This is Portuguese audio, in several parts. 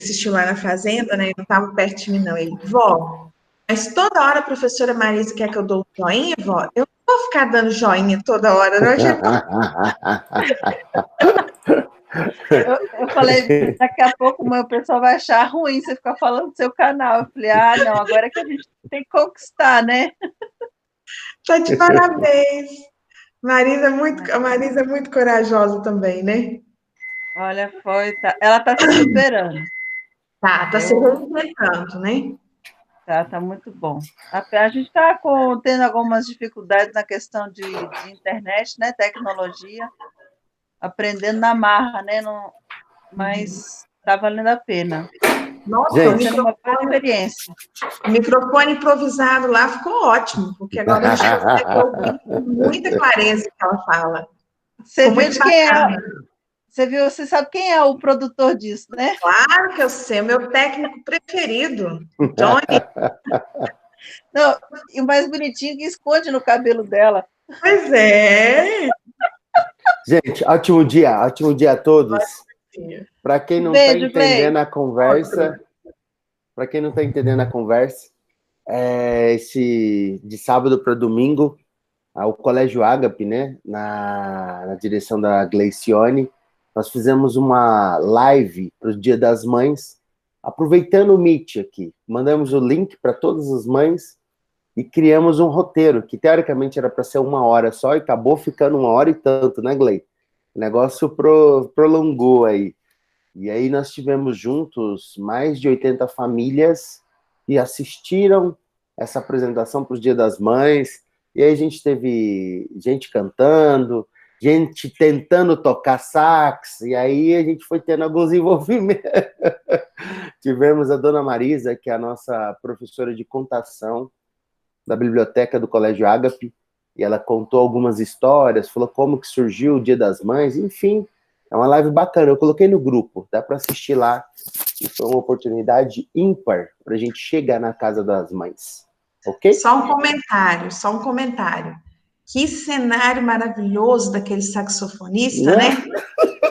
assistiu lá na fazenda, né? Ele não estava perto de mim, não. Ele, vó, mas toda hora a professora Marisa quer que eu dou um joinha, vó? Eu não vou ficar dando joinha toda hora, não. Eu falei, daqui a pouco o meu pessoal vai achar ruim você ficar falando do seu canal. Eu falei, não, agora é que a gente tem que conquistar, né? Tá de parabéns. A Marisa é muito corajosa também, né? Olha, ela tá se superando. Tá se reinventando, né? Tá muito bom. A gente está tendo algumas dificuldades na questão de internet, né? Tecnologia, aprendendo na marra, né? Mas está valendo a pena. Nossa, Está sendo uma boa experiência. O microfone improvisado lá ficou ótimo, porque agora a gente consegue ouvir com muita clareza o que ela fala. Você viu de quem é? Você sabe quem é o produtor disso, né? Claro que eu sei, o meu técnico preferido, Johnny. Não, e o mais bonitinho que esconde no cabelo dela. Pois é. Gente, ótimo dia a todos. Para quem não está entendendo a conversa, de sábado para domingo, o Colégio Ágape, né, na direção da Gleicione, nós fizemos uma live para o Dia das Mães, aproveitando o Meet aqui. Mandamos o link para todas as mães e criamos um roteiro, que teoricamente era para ser 1 hora só, e acabou ficando 1 hora e tanto, né, Glei? O negócio prolongou aí. E aí nós tivemos juntos mais de 80 famílias que assistiram essa apresentação para o Dia das Mães. E aí a gente teve gente cantando, gente tentando tocar sax, e aí a gente foi tendo alguns envolvimentos. Tivemos a dona Marisa, que é a nossa professora de contação da biblioteca do Colégio Ágape, e ela contou algumas histórias, falou como que surgiu o Dia das Mães, enfim, é uma live bacana, eu coloquei no grupo, dá para assistir lá, e foi uma oportunidade ímpar para a gente chegar na casa das mães, ok? Só um comentário. Que cenário maravilhoso daquele saxofonista, né?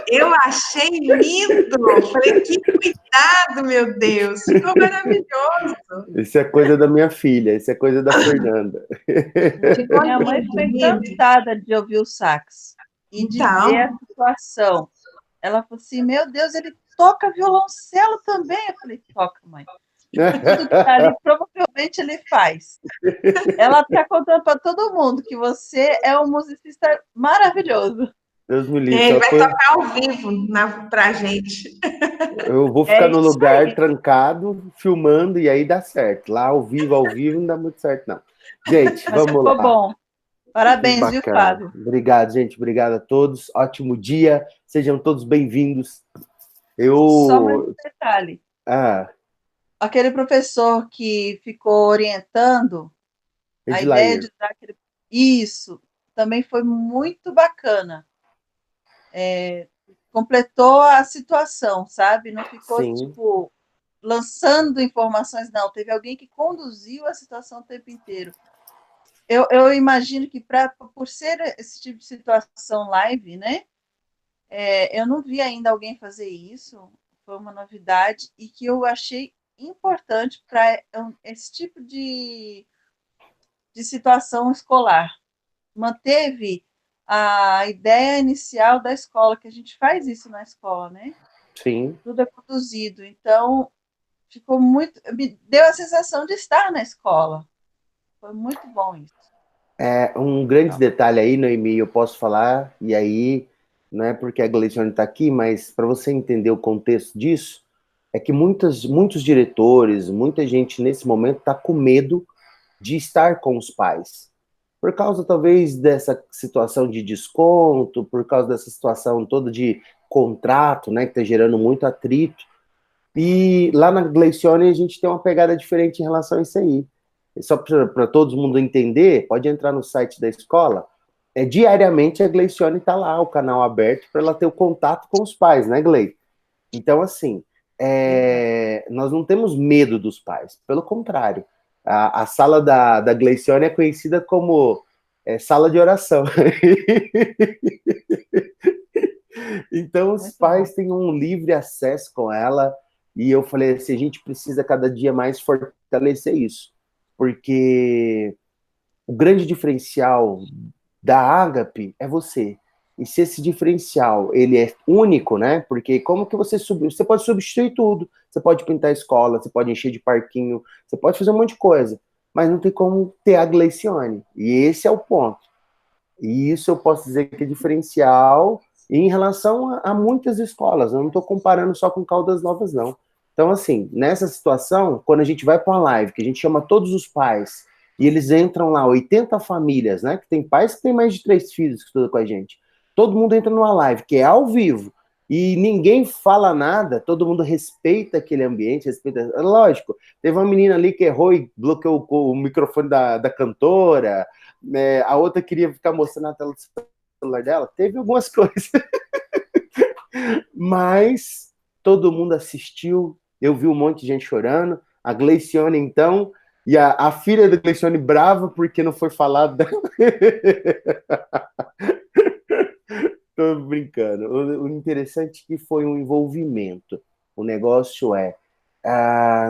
Eu achei lindo! Falei, que cuidado, meu Deus! Ficou maravilhoso! Isso é coisa da minha filha, isso é coisa da Fernanda. Minha mãe foi encantada de ouvir o sax e de ver a situação. Ela falou assim, meu Deus, ele toca violoncelo também. Eu falei, toca, mãe. Tudo que está ali, provavelmente ele faz. Ela está contando para todo mundo que você é um musicista maravilhoso. Deus me livre. Ele vai tocar ao vivo pra gente. Eu vou ficar no lugar trancado, filmando, e aí dá certo. Lá ao vivo não dá muito certo, não. Gente, mas vamos lá. Ficou bom. Parabéns, viu, Fábio? Obrigado, gente. Obrigado a todos. Ótimo dia. Sejam todos bem-vindos. Só mais um detalhe. Aquele professor que ficou orientando a ideia de dar aquele... Isso, também foi muito bacana. Completou a situação, sabe? Não ficou, tipo, lançando informações, não. Teve alguém que conduziu a situação o tempo inteiro. Eu imagino que, por ser esse tipo de situação live, né? Eu não vi ainda alguém fazer isso. Foi uma novidade e que eu achei importante para esse tipo de situação escolar. Manteve a ideia inicial da escola, que a gente faz isso na escola, né? Sim. Tudo é produzido. Então, ficou muito... Me deu a sensação de estar na escola. Foi muito bom isso. Um grande detalhe aí, Noemi, eu posso falar, e aí, não é porque a Gleicione está aqui, mas para você entender o contexto disso, é que muitos diretores, muita gente nesse momento está com medo de estar com os pais. Por causa, talvez, dessa situação de desconto, por causa dessa situação toda de contrato, né, que está gerando muito atrito. E lá na Gleicione a gente tem uma pegada diferente em relação a isso aí. Só para todo mundo entender, pode entrar no site da escola, diariamente a Gleicione está lá, o canal aberto, para ela ter o contato com os pais, né, Glei? Então, assim, nós não temos medo dos pais, pelo contrário. A sala da Gleicione é conhecida como sala de oração. Então, os pais têm um livre acesso com ela, E eu falei assim, a gente precisa cada dia mais fortalecer isso, porque o grande diferencial da Ágape é você. E se esse diferencial ele é único, né? Porque como que você pode substituir tudo? Você pode pintar a escola, você pode encher de parquinho, você pode fazer um monte de coisa, mas não tem como ter a Gleicione. E esse é o ponto. E isso eu posso dizer que é diferencial em relação a muitas escolas. Eu não estou comparando só com Caldas Novas, não. Então, assim, nessa situação, quando a gente vai para uma live, que a gente chama todos os pais, e eles entram lá, 80 famílias, né? Que tem pais que têm mais de 3 filhos que estudam com a gente. Todo mundo entra numa live, que é ao vivo, e ninguém fala nada, todo mundo respeita aquele ambiente, respeita. Lógico, teve uma menina ali que errou e bloqueou o microfone da cantora, né? A outra queria ficar mostrando a tela do celular dela. Teve algumas coisas. Mas todo mundo assistiu. Eu vi um monte de gente chorando. A Gleicione, então, e a filha da Gleicione brava porque não foi falado dela. Tô brincando. O interessante é que foi um envolvimento. O negócio é,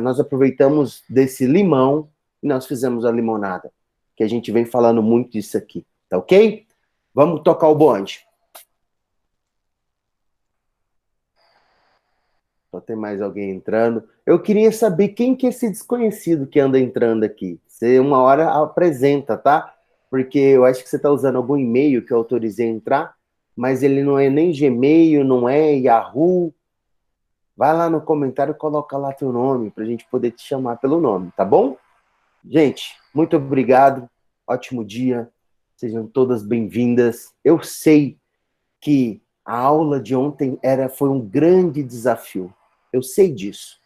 nós aproveitamos desse limão e nós fizemos a limonada, que a gente vem falando muito disso aqui, tá ok? Vamos tocar o bonde. Só tem mais alguém entrando. Eu queria saber quem que é esse desconhecido que anda entrando aqui. Você uma hora apresenta, tá? Porque eu acho que você está usando algum e-mail que eu autorizei entrar, mas ele não é nem Gmail, não é Yahoo. Vai lá no comentário e coloca lá teu nome para a gente poder te chamar pelo nome, tá bom? Gente, muito obrigado. Ótimo dia. Sejam todas bem-vindas. Eu sei que a aula de ontem foi um grande desafio. Eu sei disso.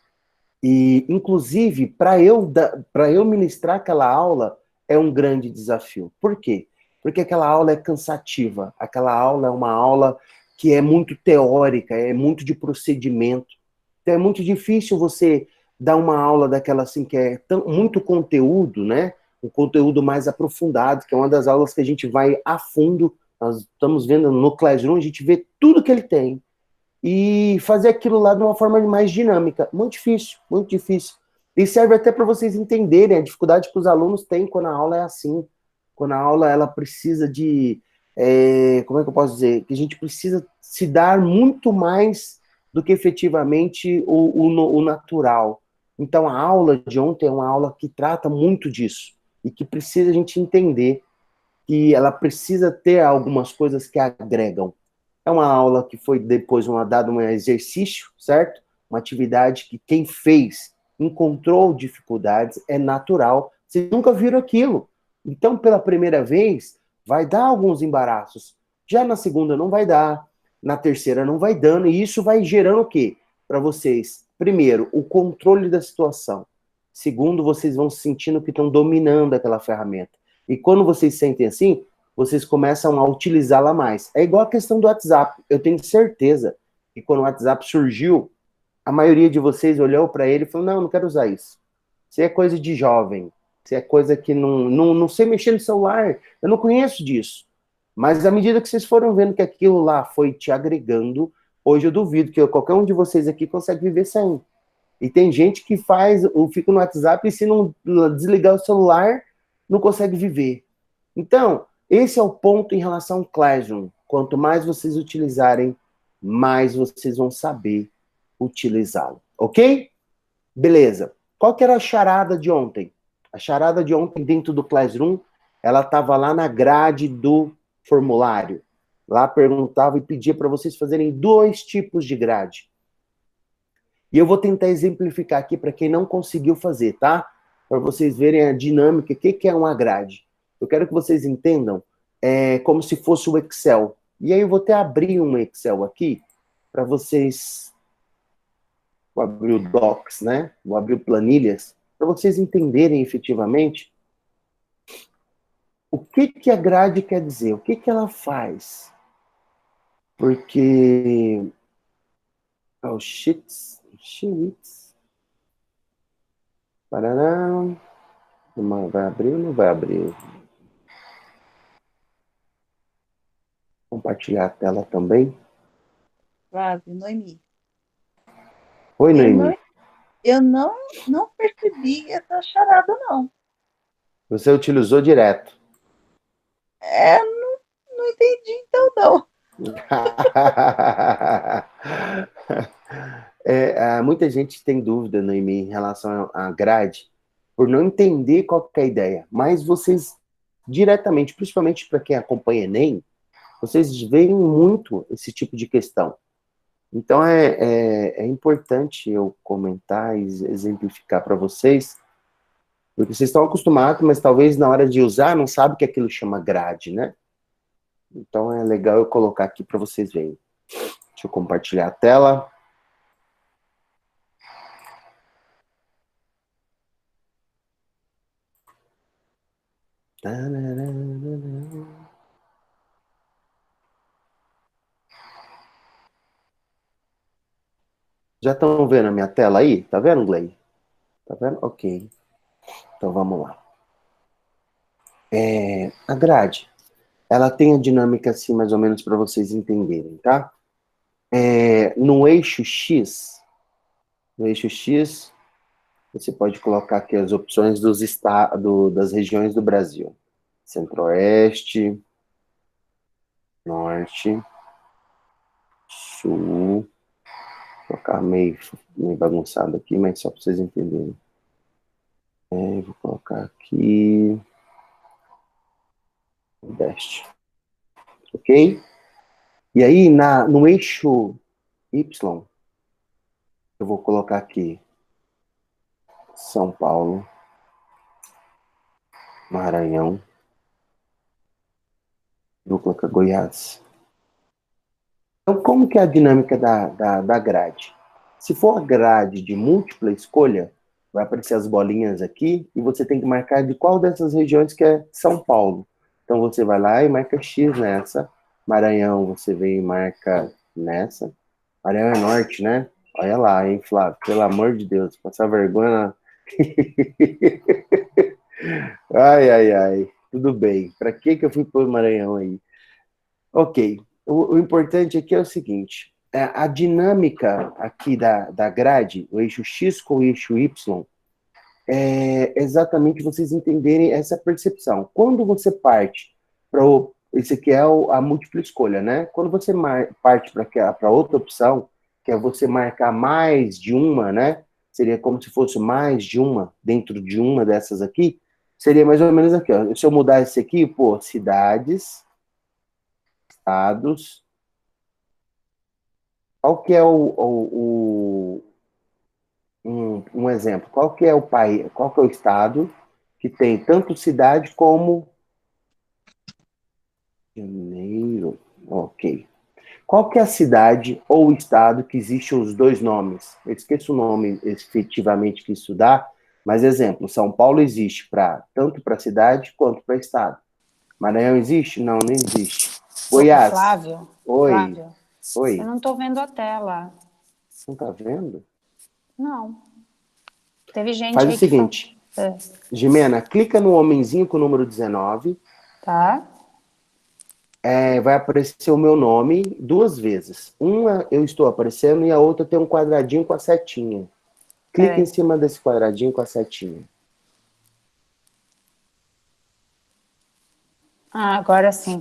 E, inclusive, para eu ministrar aquela aula é um grande desafio. Por quê? Porque aquela aula é cansativa. Aquela aula é uma aula que é muito teórica, é muito de procedimento. Então, é muito difícil você dar uma aula daquela assim, que é muito conteúdo, né? Um conteúdo mais aprofundado, que é uma das aulas que a gente vai a fundo. Nós estamos vendo no Classroom, a gente vê tudo que ele tem e fazer aquilo lá de uma forma mais dinâmica. Muito difícil, muito difícil. E serve até para vocês entenderem a dificuldade que os alunos têm quando a aula é assim. Quando a aula ela precisa de. Como é que eu posso dizer? Que a gente precisa se dar muito mais do que efetivamente o natural. Então, a aula de ontem é uma aula que trata muito disso e que precisa a gente entender que ela precisa ter algumas coisas que agregam. É uma aula que foi depois dado um exercício, certo? Uma atividade que quem fez encontrou dificuldades, é natural. Vocês nunca viram aquilo. Então, pela primeira vez, vai dar alguns embaraços. Já na segunda não vai dar, na terceira não vai dando, e isso vai gerando o quê? Para vocês, primeiro, o controle da situação. Segundo, vocês vão sentindo que estão dominando aquela ferramenta. E quando vocês sentem assim, vocês começam a utilizá-la mais. É igual a questão do WhatsApp. Eu tenho certeza que quando o WhatsApp surgiu, a maioria de vocês olhou para ele e falou, não quero usar isso. Isso é coisa de jovem. Isso é coisa que não sei mexer no celular. Eu não conheço disso. Mas à medida que vocês foram vendo que aquilo lá foi te agregando, hoje eu duvido que qualquer um de vocês aqui consegue viver sem. E tem gente que fica no WhatsApp e se não desligar o celular, não consegue viver. Então, esse é o ponto em relação ao Classroom. Quanto mais vocês utilizarem, mais vocês vão saber utilizá-lo. Ok? Beleza. Qual que era a charada de ontem? A charada de ontem dentro do Classroom, ela estava lá na grade do formulário. Lá perguntava e pedia para vocês fazerem 2 tipos de grade. E eu vou tentar exemplificar aqui para quem não conseguiu fazer, tá? Para vocês verem a dinâmica, o que é uma grade. Eu quero que vocês entendam como se fosse o Excel. E aí eu vou até abrir um Excel aqui para vocês. Vou abrir o Docs, né? Vou abrir o Planilhas, para vocês entenderem efetivamente o que a grade quer dizer, o que ela faz. Porque o Sheets. Parará. Vai abrir ou não vai abrir? Compartilhar a tela também. Flávio, Noemi. Oi, Noemi. eu não percebi essa charada, não. Você utilizou direto. Não entendi, então, não. Muita gente tem dúvida no e-mail em relação à grade, por não entender qual que é a ideia. Mas vocês, diretamente, principalmente para quem acompanha Enem, vocês veem muito esse tipo de questão. Então, é importante eu comentar e exemplificar para vocês, porque vocês estão acostumados, mas talvez na hora de usar não sabe que aquilo chama grade, né? Então, é legal eu colocar aqui para vocês verem. Deixa eu compartilhar a tela. Já estão vendo a minha tela aí? Tá vendo, Gley? Tá vendo? Ok. Então vamos lá. A grade, ela tem a dinâmica assim, mais ou menos, para vocês entenderem, tá? No eixo X, você pode colocar aqui as opções das regiões do Brasil. Centro-Oeste, Norte, Sul. Vou colocar meio bagunçado aqui, mas só para vocês entenderem. Vou colocar aqui Nordeste. Ok? E aí, no eixo Y, eu vou colocar aqui São Paulo, Maranhão, vou colocar Goiás. Então, como que é a dinâmica da grade? Se for a grade de múltipla escolha, vai aparecer as bolinhas aqui e você tem que marcar de qual dessas regiões que é São Paulo. Então, você vai lá e marca X nessa. Maranhão, você vem e marca nessa. Maranhão é norte, né? Olha lá, hein, Flávio? Pelo amor de Deus, passar vergonha. Ai, ai, ai. Tudo bem. Para que eu fui pro Maranhão aí? Ok. O importante aqui é o seguinte: a dinâmica aqui da grade, o eixo X com o eixo Y, é exatamente vocês entenderem essa percepção. Quando você parte para esse aqui é a múltipla escolha, né? Quando você parte para outra opção, que é você marcar mais de uma, né? Seria como se fosse mais de uma dentro de uma dessas aqui. Seria mais ou menos aqui, ó. Se eu mudar esse aqui, pô, cidades, estados. Qual que é um exemplo? Qual que é o país, qual que é o estado que tem tanto cidade como Janeiro? Ok. Qual que é a cidade ou estado que existe os dois nomes? Eu esqueço o nome efetivamente que isso dá, mas exemplo, São Paulo existe tanto para cidade quanto para estado. Maranhão existe? Não, não existe. Goiás. Flávio. Oi. Flávio. Oi. Eu não estou vendo a tela. Não tá vendo? Não. Teve gente Faz aí o seguinte. Jimena, clica no homenzinho com o número 19. Tá. Vai aparecer o meu nome 2 vezes. Uma eu estou aparecendo e a outra tem um quadradinho com a setinha. Clica em cima desse quadradinho com a setinha. Agora sim.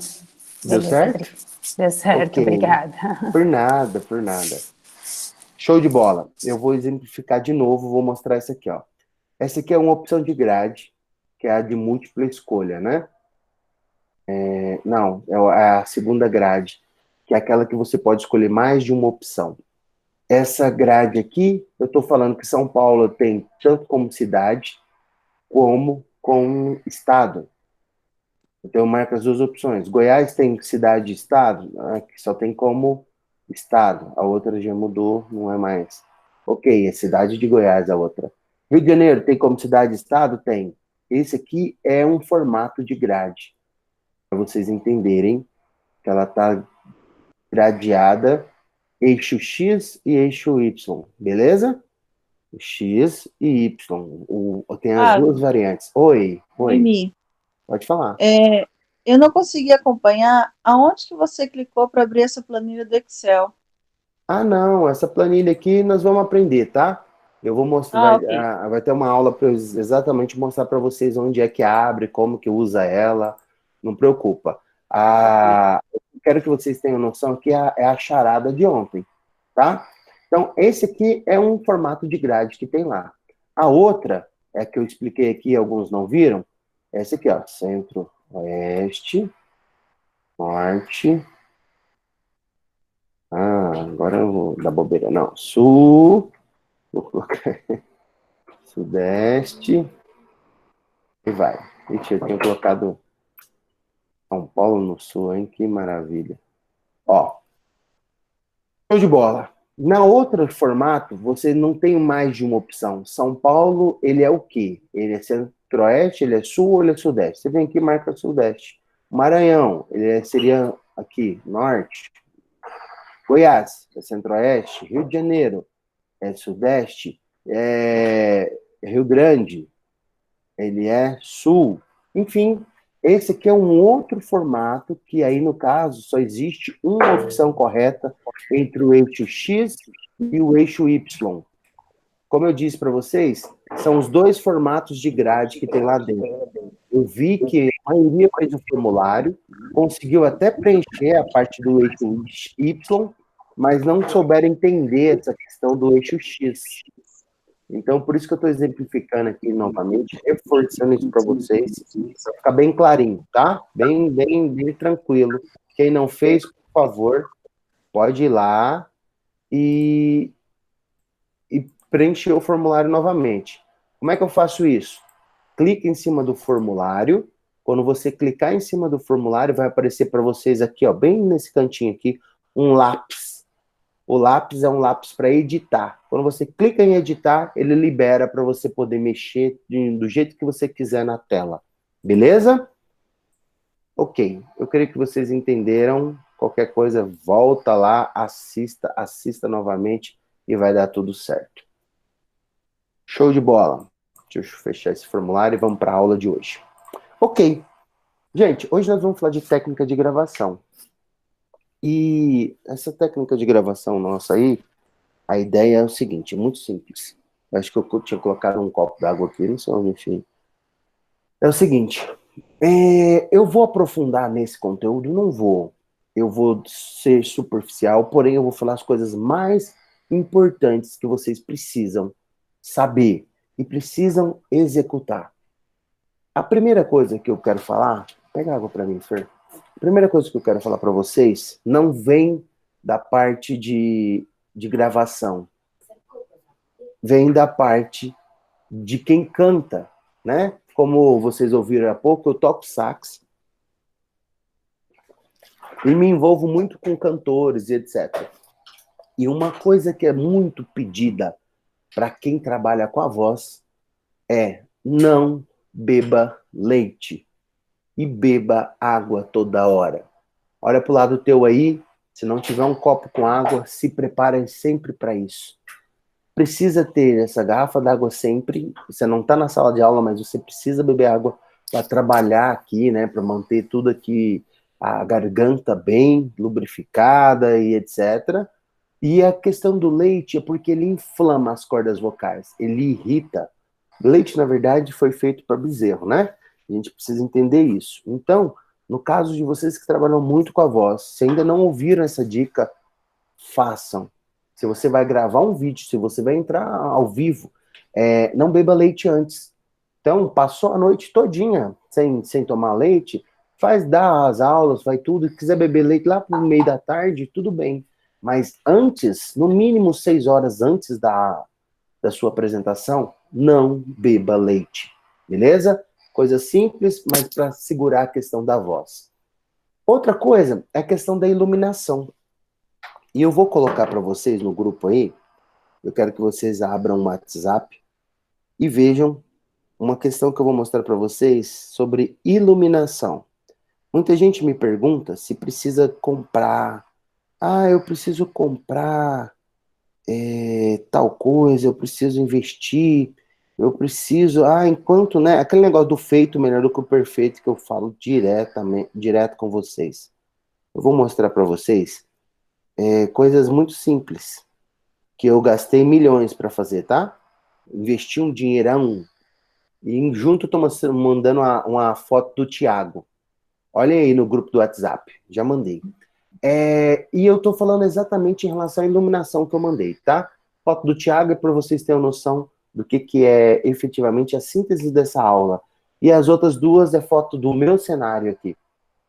Deu certo? Deu certo, Okay. Obrigada. Por nada, por nada. Show de bola. Eu vou exemplificar de novo, vou mostrar essa aqui, ó. Essa aqui é uma opção de grade, que é a de múltipla escolha, né? Não, é a segunda grade, que é aquela que você pode escolher mais de uma opção. Essa grade aqui, eu estou falando que São Paulo tem tanto como cidade, como estado. Então eu marco as duas opções. Goiás tem cidade e estado? Aqui só tem como estado. A outra já mudou, não é mais. Ok, é cidade de Goiás a outra. Rio de Janeiro tem como cidade e estado? Tem. Esse aqui é um formato de grade. Para vocês entenderem que ela está gradeada eixo X e eixo Y, beleza? X e Y. Tem as duas variantes. Oi. Mi. Pode falar. Eu não consegui acompanhar aonde que você clicou para abrir essa planilha do Excel. Não, essa planilha aqui nós vamos aprender, tá? Eu vou mostrar, ok. vai ter uma aula para exatamente mostrar para vocês onde é que abre, como que usa ela, não preocupa. Eu quero que vocês tenham noção que é a charada de ontem, tá? Então, esse aqui é um formato de grade que tem lá. A outra, é que eu expliquei aqui, alguns não viram, é essa aqui, ó, centro, oeste, norte, agora eu vou dar bobeira, não, sul, vou colocar sudeste, e vai. Ixi, eu tinha colocado São Paulo no sul, hein? Que maravilha. Ó, show de bola. Na outra formato, você não tem mais de uma opção. São Paulo, ele é o quê? Ele é centro-oeste, ele é sul ou ele é sudeste? Você vem aqui e marca sudeste. Maranhão, seria aqui, norte. Goiás, é centro-oeste. Rio de Janeiro, é sudeste. Rio Grande, ele é sul. Enfim, esse aqui é um outro formato que aí, no caso, só existe uma opção correta entre o eixo X e o eixo Y. Como eu disse para vocês, são os dois formatos de grade que tem lá dentro. Eu vi que a maioria fez o formulário, conseguiu até preencher a parte do eixo Y, mas não souberam entender essa questão do eixo X. Então, por isso que eu estou exemplificando aqui novamente, reforçando isso para vocês, para ficar bem clarinho, tá? Bem tranquilo. Quem não fez, por favor, pode ir lá e preencher o formulário novamente. Como é que eu faço isso? Clica em cima do formulário. Quando você clicar em cima do formulário, vai aparecer para vocês aqui, ó, bem nesse cantinho aqui, um lápis. O lápis é um lápis para editar. Quando você clica em editar, ele libera para você poder mexer do jeito que você quiser na tela. Beleza? Ok. Eu creio que vocês entenderam. Qualquer coisa, volta lá, assista novamente e vai dar tudo certo. Show de bola. Deixa eu fechar esse formulário e vamos para a aula de hoje. Ok. Gente, hoje nós vamos falar de técnica de gravação. E essa técnica de gravação nossa aí, a ideia é o seguinte, muito simples. Eu acho que eu tinha colocado um copo d'água aqui, não sei onde, enfim. É o seguinte, eu vou aprofundar nesse conteúdo? Não vou. Eu vou ser superficial, porém eu vou falar as coisas mais importantes que vocês precisam saber e precisam executar. A primeira coisa que eu quero falar... Pega água para mim, Fer. A primeira coisa que eu quero falar para vocês não vem da parte de gravação. Vem da parte de quem canta, né? Como vocês ouviram há pouco, eu toco sax. E me envolvo muito com cantores e etc. E uma coisa que é muito pedida para quem trabalha com a voz é não beba leite. E beba água toda hora. Olha para o lado teu aí, se não tiver um copo com água, se preparem sempre para isso. Precisa ter essa garrafa d'água sempre. Você não está na sala de aula, mas você precisa beber água para trabalhar aqui, né? Para manter tudo aqui, a garganta bem lubrificada e etc. E a questão do leite é porque ele inflama as cordas vocais, ele irrita. O leite, na verdade, foi feito para bezerro, né? A gente precisa entender isso. Então, no caso de vocês que trabalham muito com a voz, se ainda não ouviram essa dica, façam. Se você vai gravar um vídeo, se você vai entrar ao vivo, não beba leite antes. Então, passou a noite todinha sem tomar leite, dá as aulas, vai tudo. Se quiser beber leite lá no meio da tarde, tudo bem. Mas antes, no mínimo 6 horas antes da sua apresentação, não beba leite. Beleza? Coisa simples, mas para segurar a questão da voz. Outra coisa é a questão da iluminação. E eu vou colocar para vocês no grupo aí, eu quero que vocês abram o WhatsApp e vejam uma questão que eu vou mostrar para vocês sobre iluminação. Muita gente me pergunta se precisa comprar. Eu preciso comprar tal coisa, eu preciso investir, eu preciso... enquanto, né? Aquele negócio do feito melhor do que o perfeito que eu falo direto com vocês. Eu vou mostrar para vocês coisas muito simples, que eu gastei milhões para fazer, tá? investi um dinheirão, e junto estou mandando uma foto do Thiago. Olha aí no grupo do WhatsApp, já mandei. E eu estou falando exatamente em relação à iluminação que eu mandei, tá? Foto do Thiago é para vocês terem noção do que é efetivamente a síntese dessa aula. E as outras duas é foto do meu cenário aqui.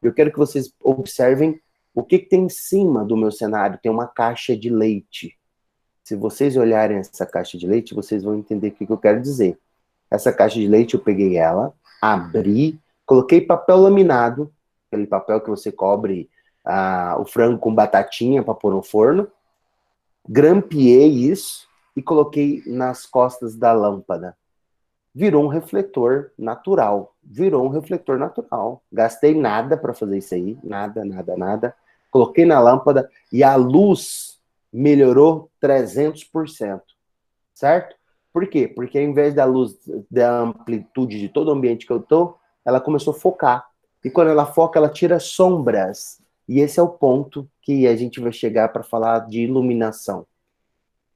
Eu quero que vocês observem o que tem em cima do meu cenário. Tem uma caixa de leite. Se vocês olharem essa caixa de leite, vocês vão entender o que eu quero dizer. Essa caixa de leite, eu peguei ela, abri, coloquei papel laminado, aquele papel que você cobre o frango com batatinha para pôr no forno, grampeei isso e coloquei nas costas da lâmpada. Virou um refletor natural. Virou um refletor natural. Gastei nada para fazer isso aí. Nada, nada, nada. Coloquei na lâmpada e a luz melhorou 300%. Certo? Por quê? Porque ao invés da luz, da amplitude de todo o ambiente que eu tô, ela começou a focar. E quando ela foca, ela tira sombras. E esse é o ponto que a gente vai chegar para falar de iluminação.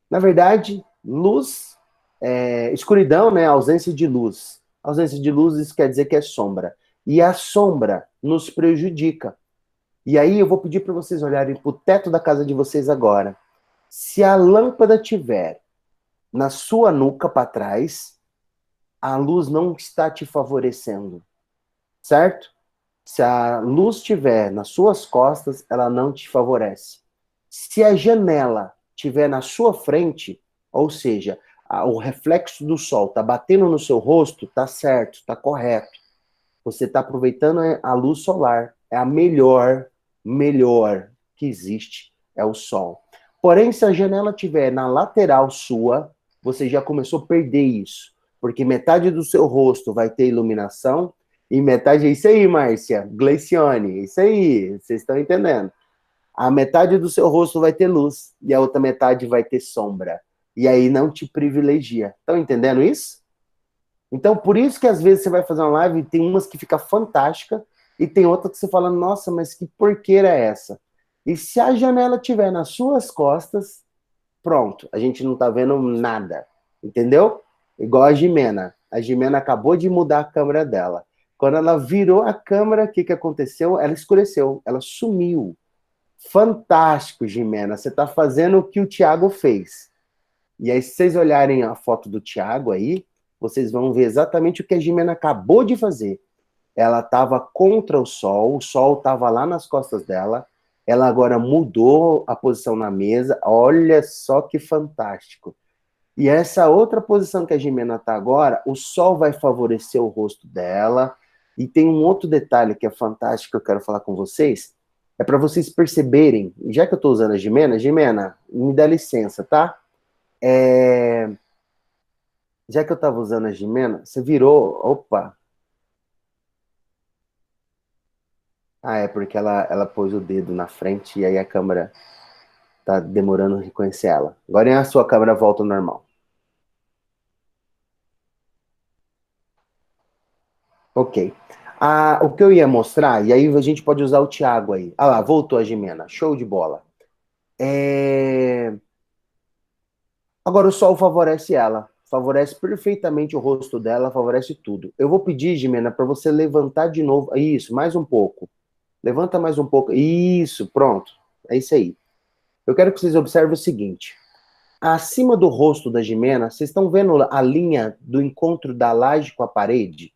Na verdade, luz, escuridão, né? Ausência de luz. Ausência de luz, isso quer dizer que é sombra. E a sombra nos prejudica. E aí eu vou pedir para vocês olharem para o teto da casa de vocês agora. Se a lâmpada tiver na sua nuca para trás, a luz não está te favorecendo. Certo? Se a luz estiver nas suas costas, ela não te favorece. Se a janela estiver na sua frente, ou seja, o reflexo do sol está batendo no seu rosto, está certo, está correto. Você está aproveitando a luz solar. É a melhor que existe, é o sol. Porém, se a janela estiver na lateral sua, você já começou a perder isso. Porque metade do seu rosto vai ter iluminação, e metade é isso aí, Márcia, Gleicione, isso aí, vocês estão entendendo. A metade do seu rosto vai ter luz, e a outra metade vai ter sombra. E aí não te privilegia. Estão entendendo isso? Então, por isso que às vezes você vai fazer uma live e tem umas que fica fantástica, e tem outra que você fala, nossa, mas que porqueira é essa? E se a janela estiver nas suas costas, pronto, a gente não tá vendo nada, entendeu? Igual a Jimena. A Jimena acabou de mudar a câmera dela. Quando ela virou a câmera, o que aconteceu? Ela escureceu, ela sumiu. Fantástico, Jimena. Você está fazendo o que o Thiago fez. E aí, se vocês olharem a foto do Thiago aí, vocês vão ver exatamente o que a Jimena acabou de fazer. Ela estava contra o sol estava lá nas costas dela, ela agora mudou a posição na mesa. Olha só que fantástico. E essa outra posição que a Jimena está agora, o sol vai favorecer o rosto dela. E tem um outro detalhe que é fantástico que eu quero falar com vocês. É para vocês perceberem, já que eu estou usando a Jimena, me dá licença, tá? Já que eu estava usando a Jimena, você virou... Opa! É porque ela pôs o dedo na frente e aí a câmera tá demorando a reconhecer ela. Agora a sua câmera volta ao normal. Ok. O que eu ia mostrar, e aí a gente pode usar o Thiago aí. Ah lá, voltou a Jimena. Show de bola. Agora o sol favorece ela. Favorece perfeitamente o rosto dela, favorece tudo. Eu vou pedir, Jimena, para você levantar de novo. Isso, mais um pouco. Levanta mais um pouco. Isso, pronto. É isso aí. Eu quero que vocês observem o seguinte. Acima do rosto da Jimena, vocês estão vendo a linha do encontro da laje com a parede?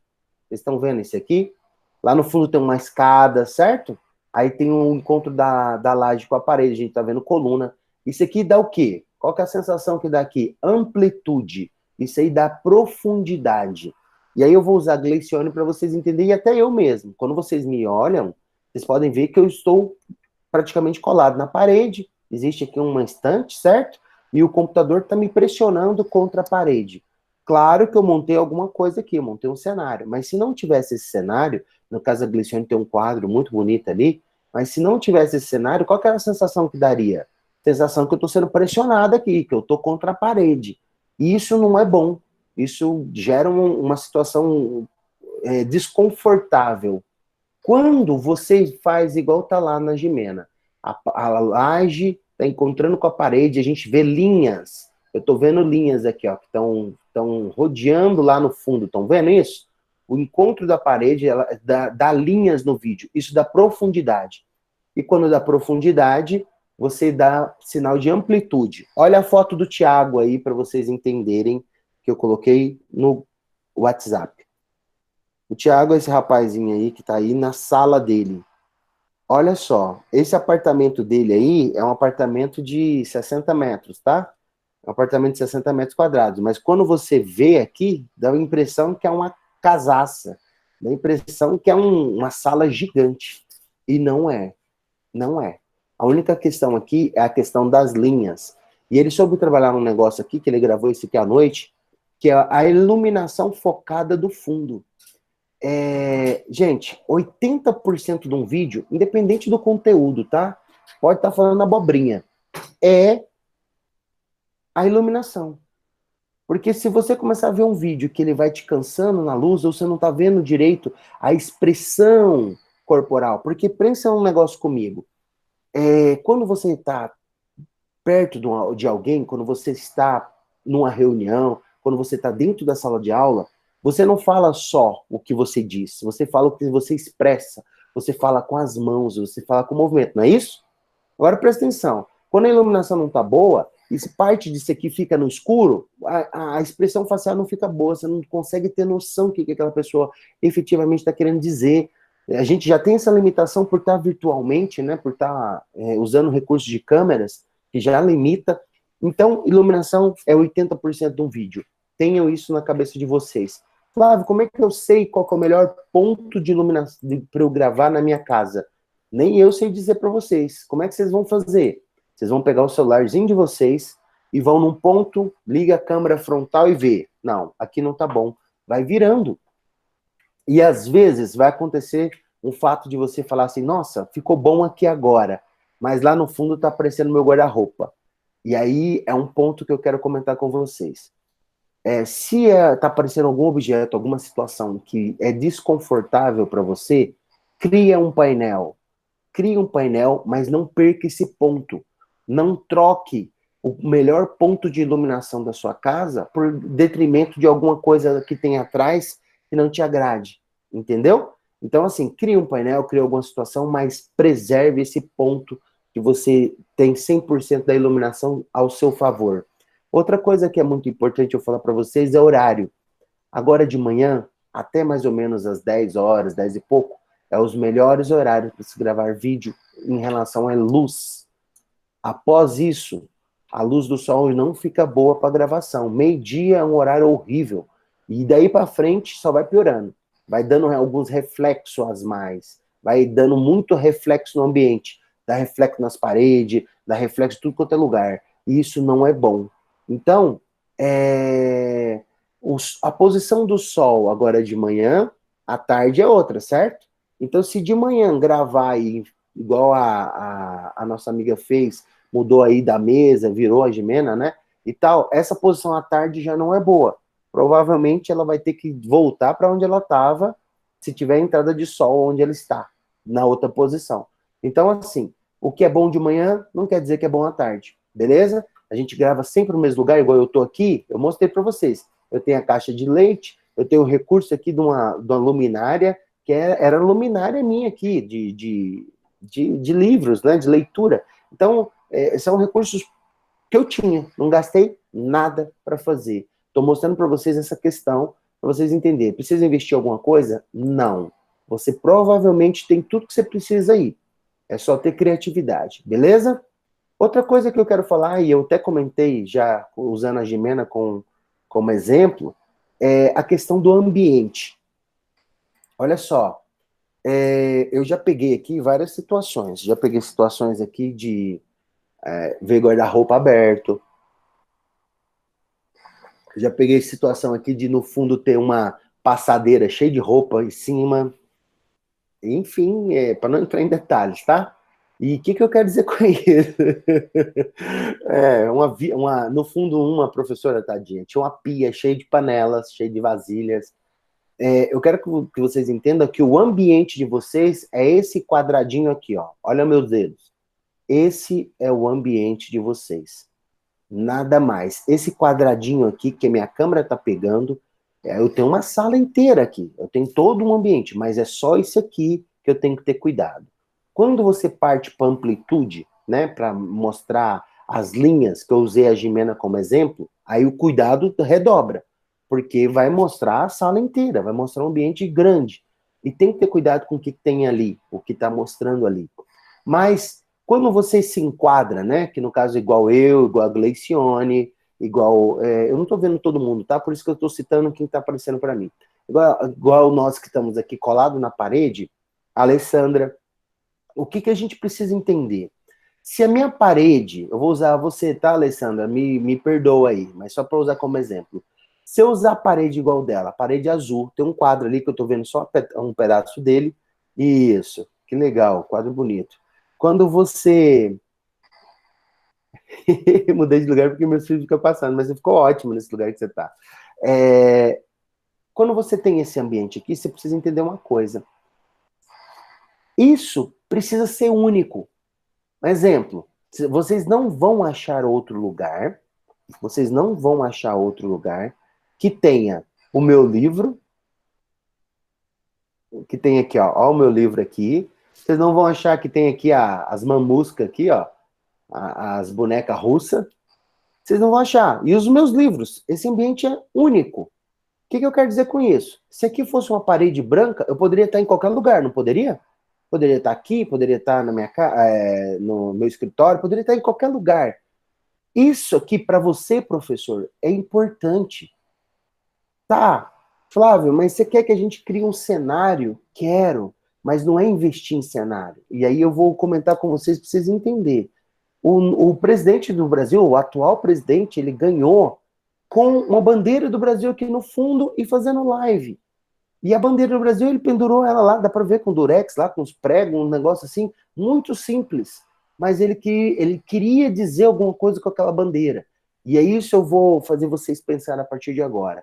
Vocês estão vendo isso aqui? Lá no fundo tem uma escada, certo? Aí tem um encontro da laje com a parede, a gente tá vendo coluna. Isso aqui dá o quê? Qual que é a sensação que dá aqui? Amplitude. Isso aí dá profundidade. E aí eu vou usar Gleicione para vocês entenderem, e até eu mesmo. Quando vocês me olham, vocês podem ver que eu estou praticamente colado na parede. Existe aqui uma estante, certo? E o computador está me pressionando contra a parede. Claro que eu montei alguma coisa aqui, eu montei um cenário. Mas se não tivesse esse cenário, no caso da Gleicione tem um quadro muito bonito ali, mas se não tivesse esse cenário, qual que era a sensação que daria? Sensação que eu estou sendo pressionado aqui, que eu estou contra a parede. E isso não é bom. Isso gera uma situação desconfortável. Quando você faz igual tá lá na Jimena, a laje está encontrando com a parede, a gente vê linhas. Eu estou vendo linhas aqui, ó, que estão estão rodeando lá no fundo, estão vendo isso? O encontro da parede ela dá linhas no vídeo, isso dá profundidade. E quando dá profundidade, você dá sinal de amplitude. Olha a foto do Thiago aí, para vocês entenderem, que eu coloquei no WhatsApp. O Thiago é esse rapazinho aí, que está aí na sala dele. Olha só, esse apartamento dele aí é um apartamento de 60 metros, tá? É um apartamento de 60 metros quadrados. Mas quando você vê aqui, dá a impressão que é uma casaça. Dá a impressão que é uma sala gigante. E não é. Não é. A única questão aqui é a questão das linhas. E ele soube trabalhar num negócio aqui, que ele gravou isso aqui à noite, que é a iluminação focada do fundo. Gente, 80% de um vídeo, independente do conteúdo, tá? Pode estar falando abobrinha. É a iluminação. Porque se você começar a ver um vídeo que ele vai te cansando na luz, ou você não tá vendo direito a expressão corporal, porque pensa um negócio comigo. Quando você está perto de alguém, quando você está numa reunião, quando você está dentro da sala de aula, você não fala só o que você diz, você fala o que você expressa, você fala com as mãos, você fala com o movimento, não é isso? Agora presta atenção, quando a iluminação não está boa, e se parte disso aqui fica no escuro, a expressão facial não fica boa, você não consegue ter noção do que aquela pessoa efetivamente está querendo dizer. A gente já tem essa limitação por estar virtualmente, né, por estar usando recursos de câmeras, que já limita. Então, iluminação é 80% de um vídeo. Tenham isso na cabeça de vocês. Flávio, como é que eu sei qual que é o melhor ponto de iluminação para eu gravar na minha casa? Nem eu sei dizer para vocês. Como é que vocês vão fazer? Vocês vão pegar o celularzinho de vocês e vão num ponto, liga a câmera frontal e vê. Não, aqui não tá bom. Vai virando. E às vezes vai acontecer um fato de você falar assim, nossa, ficou bom aqui agora, mas lá no fundo tá aparecendo meu guarda-roupa. E aí é um ponto que eu quero comentar com vocês. Se tá aparecendo algum objeto, alguma situação que é desconfortável para você, cria um painel. Crie um painel, mas não perca esse ponto. Não troque o melhor ponto de iluminação da sua casa por detrimento de alguma coisa que tem atrás que não te agrade. Entendeu? Então, assim, crie um painel, crie alguma situação, mas preserve esse ponto que você tem 100% da iluminação ao seu favor. Outra coisa que é muito importante eu falar para vocês é horário. Agora de manhã, até mais ou menos às 10 horas, 10 e pouco, é os melhores horários para se gravar vídeo em relação à luz. Após isso, a luz do sol não fica boa para gravação. Meio-dia é um horário horrível. E daí para frente só vai piorando. Vai dando alguns reflexos a mais. Vai dando muito reflexo no ambiente. Dá reflexo nas paredes, dá reflexo em tudo quanto é lugar. E isso não é bom. Então, a posição do sol agora de manhã, à tarde é outra, certo? Então, se de manhã gravar aí, igual a nossa amiga fez, mudou aí da mesa, virou a Jimena, né? E tal, essa posição à tarde já não é boa. Provavelmente ela vai ter que voltar para onde ela estava, se tiver entrada de sol onde ela está, na outra posição. Então, assim, o que é bom de manhã não quer dizer que é bom à tarde, beleza? A gente grava sempre no mesmo lugar, igual eu tô aqui, eu mostrei para vocês. Eu tenho a caixa de leite, eu tenho o recurso aqui de uma luminária, que era luminária minha aqui, de livros, né, de leitura. Então, são recursos que eu tinha, não gastei nada para fazer. Estou mostrando para vocês essa questão, para vocês entenderem. Precisa investir em alguma coisa? Não. Você provavelmente tem tudo que você precisa aí. É só ter criatividade, beleza? Outra coisa que eu quero falar, e eu até comentei já, usando a Jimena como exemplo, é a questão do ambiente. Olha só, eu já peguei aqui várias situações. Já peguei situações aqui de ver guarda-roupa aberto. Já peguei situação aqui de, no fundo, ter uma passadeira cheia de roupa em cima. Enfim, para não entrar em detalhes, tá? E o que eu quero dizer com isso? No fundo, uma professora, tadinha, tinha uma pia cheia de panelas, cheia de vasilhas. Eu quero que vocês entendam que o ambiente de vocês é esse quadradinho aqui, ó. Olha meus dedos. Esse é o ambiente de vocês. Nada mais. Esse quadradinho aqui, que a minha câmera tá pegando, eu tenho uma sala inteira aqui, eu tenho todo um ambiente, mas é só isso aqui que eu tenho que ter cuidado. Quando você parte para amplitude, né, para mostrar as linhas, que eu usei a Jimena como exemplo, aí o cuidado redobra, porque vai mostrar a sala inteira, vai mostrar um ambiente grande. E tem que ter cuidado com o que tem ali, o que está mostrando ali. Mas, quando você se enquadra, né, que no caso igual eu, igual a Gleicione, igual... eu não estou vendo todo mundo, tá? Por isso que eu estou citando quem está aparecendo para mim. Igual nós que estamos aqui colado na parede, a Alessandra, o que a gente precisa entender? Se a minha parede, eu vou usar você, tá, Alessandra? Me perdoa aí, mas só para usar como exemplo. Se eu usar a parede igual dela, a parede azul, tem um quadro ali que eu tô vendo só um pedaço dele. Isso, que legal, quadro bonito. Quando você... Mudei de lugar porque meus filhos ficam passando, mas você ficou ótimo nesse lugar que você tá. Quando você tem esse ambiente aqui, você precisa entender uma coisa. Isso precisa ser único. Um exemplo, vocês não vão achar outro lugar, que tenha o meu livro, que tem aqui, ó o meu livro aqui. Vocês não vão achar que tem aqui as mamuscas aqui, ó, as bonecas russas. Vocês não vão achar. E os meus livros, esse ambiente é único. O que eu quero dizer com isso? Se aqui fosse uma parede branca, eu poderia estar em qualquer lugar, não poderia? Poderia estar aqui, poderia estar na no meu escritório, poderia estar em qualquer lugar. Isso aqui, para você, professor, é importante. Tá, Flávio, mas você quer que a gente crie um cenário? Quero, mas não é investir em cenário. E aí eu vou comentar com vocês para vocês entenderem. O presidente do Brasil, o atual presidente, ele ganhou com uma bandeira do Brasil aqui no fundo e fazendo live. E a bandeira do Brasil, ele pendurou ela lá, dá para ver com durex, lá com os pregos, um negócio assim, muito simples. Mas ele queria dizer alguma coisa com aquela bandeira. E é isso eu vou fazer vocês pensar a partir de agora.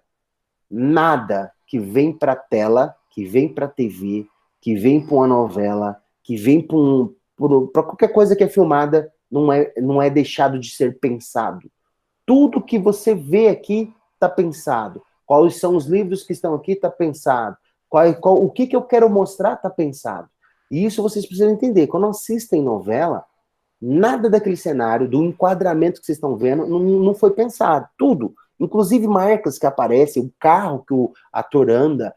Nada que vem para a tela, que vem para a TV, que vem para uma novela, que vem para qualquer coisa que é filmada, não é deixado de ser pensado. Tudo que você vê aqui está pensado. Quais são os livros que estão aqui está pensado. O que eu quero mostrar está pensado. E isso vocês precisam entender. Quando assistem novela, nada daquele cenário, do enquadramento que vocês estão vendo, não foi pensado. Tudo. Inclusive marcas que aparecem, o carro que o ator anda,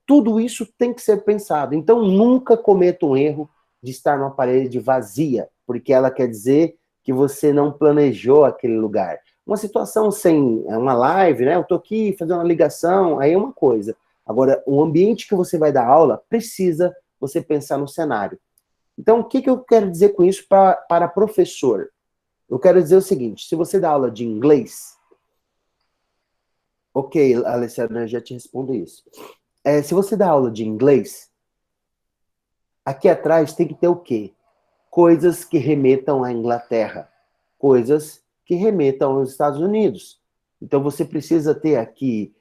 tudo isso tem que ser pensado. Então nunca cometa um erro de estar numa parede vazia, porque ela quer dizer que você não planejou aquele lugar. Uma situação sem uma live, né? Eu tô aqui fazendo uma ligação, aí é uma coisa. Agora, o ambiente que você vai dar aula, precisa você pensar no cenário. Então, o que eu quero dizer com isso para professor? Eu quero dizer o seguinte, se você dá aula de inglês, ok, Alessandra, eu já te respondo isso. Se você dá aula de inglês, aqui atrás tem que ter o quê? Coisas que remetam à Inglaterra, coisas que remetam aos Estados Unidos. Então você precisa ter aqui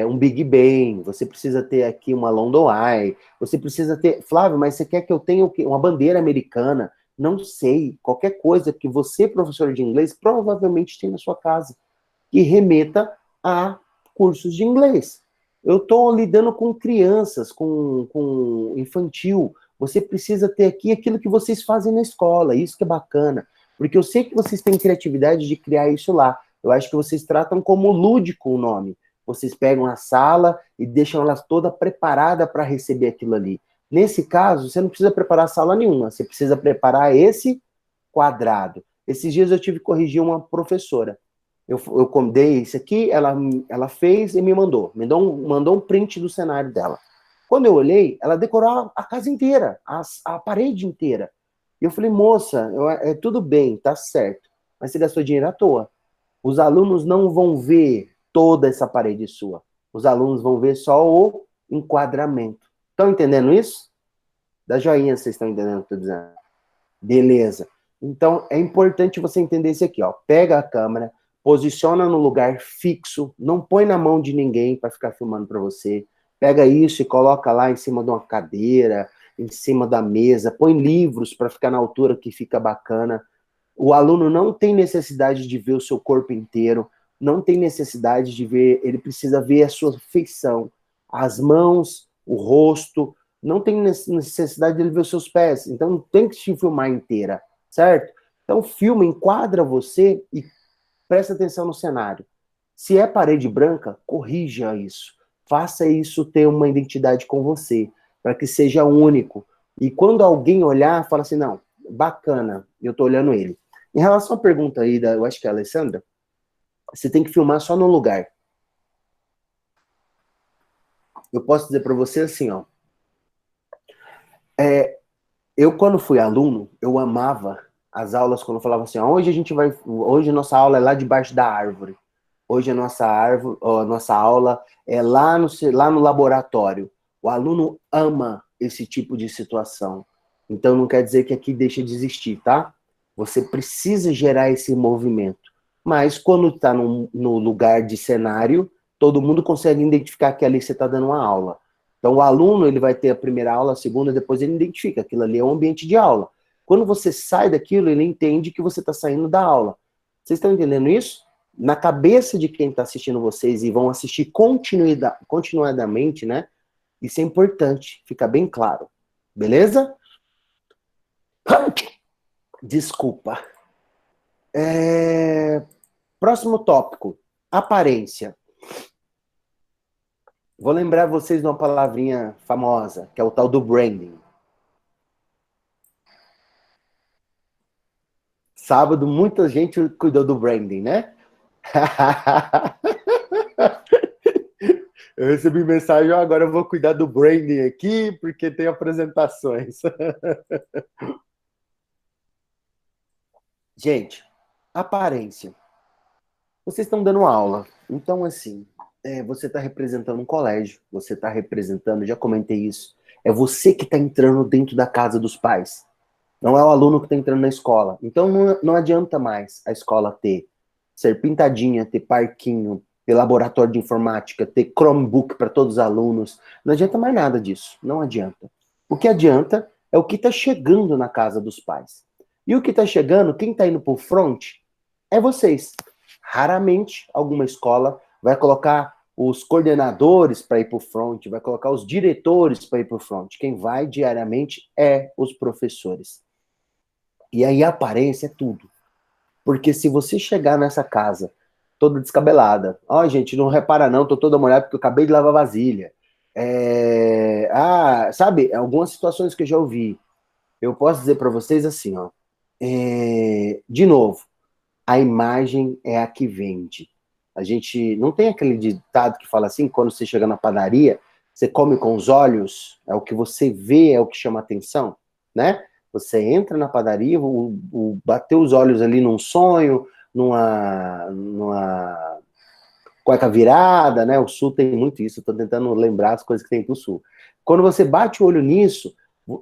um Big Ben, você precisa ter aqui uma London Eye, você precisa ter... Flávio, mas você quer que eu tenha o quê? Uma bandeira americana? Não sei, qualquer coisa que você, professor de inglês, provavelmente tem na sua casa, que remeta a cursos de inglês. Eu estou lidando com crianças, com infantil. Você precisa ter aqui aquilo que vocês fazem na escola, isso que é bacana. Porque eu sei que vocês têm criatividade de criar isso lá. Eu acho que vocês tratam como lúdico o nome. Vocês pegam a sala e deixam ela toda preparada para receber aquilo ali. Nesse caso, você não precisa preparar sala nenhuma, você precisa preparar esse quadrado. Esses dias eu tive que corrigir uma professora. Eu dei isso aqui, ela fez e me mandou. Mandou um print do cenário dela. Quando eu olhei, ela decorou a casa inteira, a parede inteira. E eu falei, moça, tudo bem, tá certo, mas você gastou dinheiro à toa. Os alunos não vão ver toda essa parede sua. Os alunos vão ver só o enquadramento. Estão entendendo isso? Dá joinha, vocês estão entendendo o que eu estou dizendo. Beleza. Então, é importante você entender isso aqui, ó. Pega a câmera, posiciona no lugar fixo, não põe na mão de ninguém para ficar filmando para você. Pega isso e coloca lá em cima de uma cadeira, em cima da mesa, põe livros para ficar na altura que fica bacana. O aluno não tem necessidade de ver o seu corpo inteiro, não tem necessidade de ver, ele precisa ver a sua feição, as mãos, o rosto, não tem necessidade de ele ver os seus pés, então não tem que te filmar inteira, certo? Então filma, enquadra você e presta atenção no cenário. Se é parede branca, corrija isso. Faça isso ter uma identidade com você, para que seja único. E quando alguém olhar, fala assim, não, bacana, eu tô olhando ele. Em relação à pergunta aí, eu acho que é a Alessandra, você tem que filmar só no lugar. Eu posso dizer para você assim, ó. Eu, quando fui aluno, eu amava as aulas quando falavam assim, ó, hoje a nossa aula é lá debaixo da árvore. Hoje a nossa aula é lá no laboratório. O aluno ama esse tipo de situação. Então não quer dizer que aqui deixa de existir, tá? Você precisa gerar esse movimento. Mas quando está no lugar de cenário, todo mundo consegue identificar que ali você está dando uma aula. Então o aluno ele vai ter a primeira aula, a segunda, depois ele identifica. Aquilo ali é um ambiente de aula. Quando você sai daquilo, ele entende que você está saindo da aula. Vocês estão entendendo isso? Na cabeça de quem está assistindo vocês e vão assistir continuadamente, né? Isso é importante, fica bem claro. Beleza? Desculpa. Próximo tópico. Aparência. Vou lembrar vocês de uma palavrinha famosa, que é o tal do branding. Sábado, muita gente cuidou do branding, né? Eu recebi mensagem, agora eu vou cuidar do branding aqui, porque tem apresentações. Gente, aparência. Vocês estão dando aula, então assim, você está representando um colégio, você está representando, já comentei isso, é você que está entrando dentro da casa dos pais, não é o aluno que está entrando na escola. Então não adianta mais a escola ser pintadinha, ter parquinho, ter laboratório de informática, ter Chromebook para todos os alunos, não adianta mais nada disso, não adianta. O que adianta é o que está chegando na casa dos pais. E o que está chegando, quem está indo para o front, é vocês. Raramente alguma escola vai colocar os coordenadores para ir para o front, vai colocar os diretores para ir para o front. Quem vai diariamente é os professores. E aí a aparência é tudo. Porque se você chegar nessa casa toda descabelada, gente, não repara não, tô toda molhada porque eu acabei de lavar vasilha. Sabe, algumas situações que eu já ouvi. Eu posso dizer para vocês assim, ó. De novo, a imagem é a que vende. A gente não tem aquele ditado que fala assim, quando você chega na padaria, você come com os olhos, é o que você vê, é o que chama atenção, né? Você entra na padaria, bater os olhos ali num sonho, numa cueca virada, né? O Sul tem muito isso, eu tô tentando lembrar as coisas que tem pro Sul. Quando você bate o olho nisso,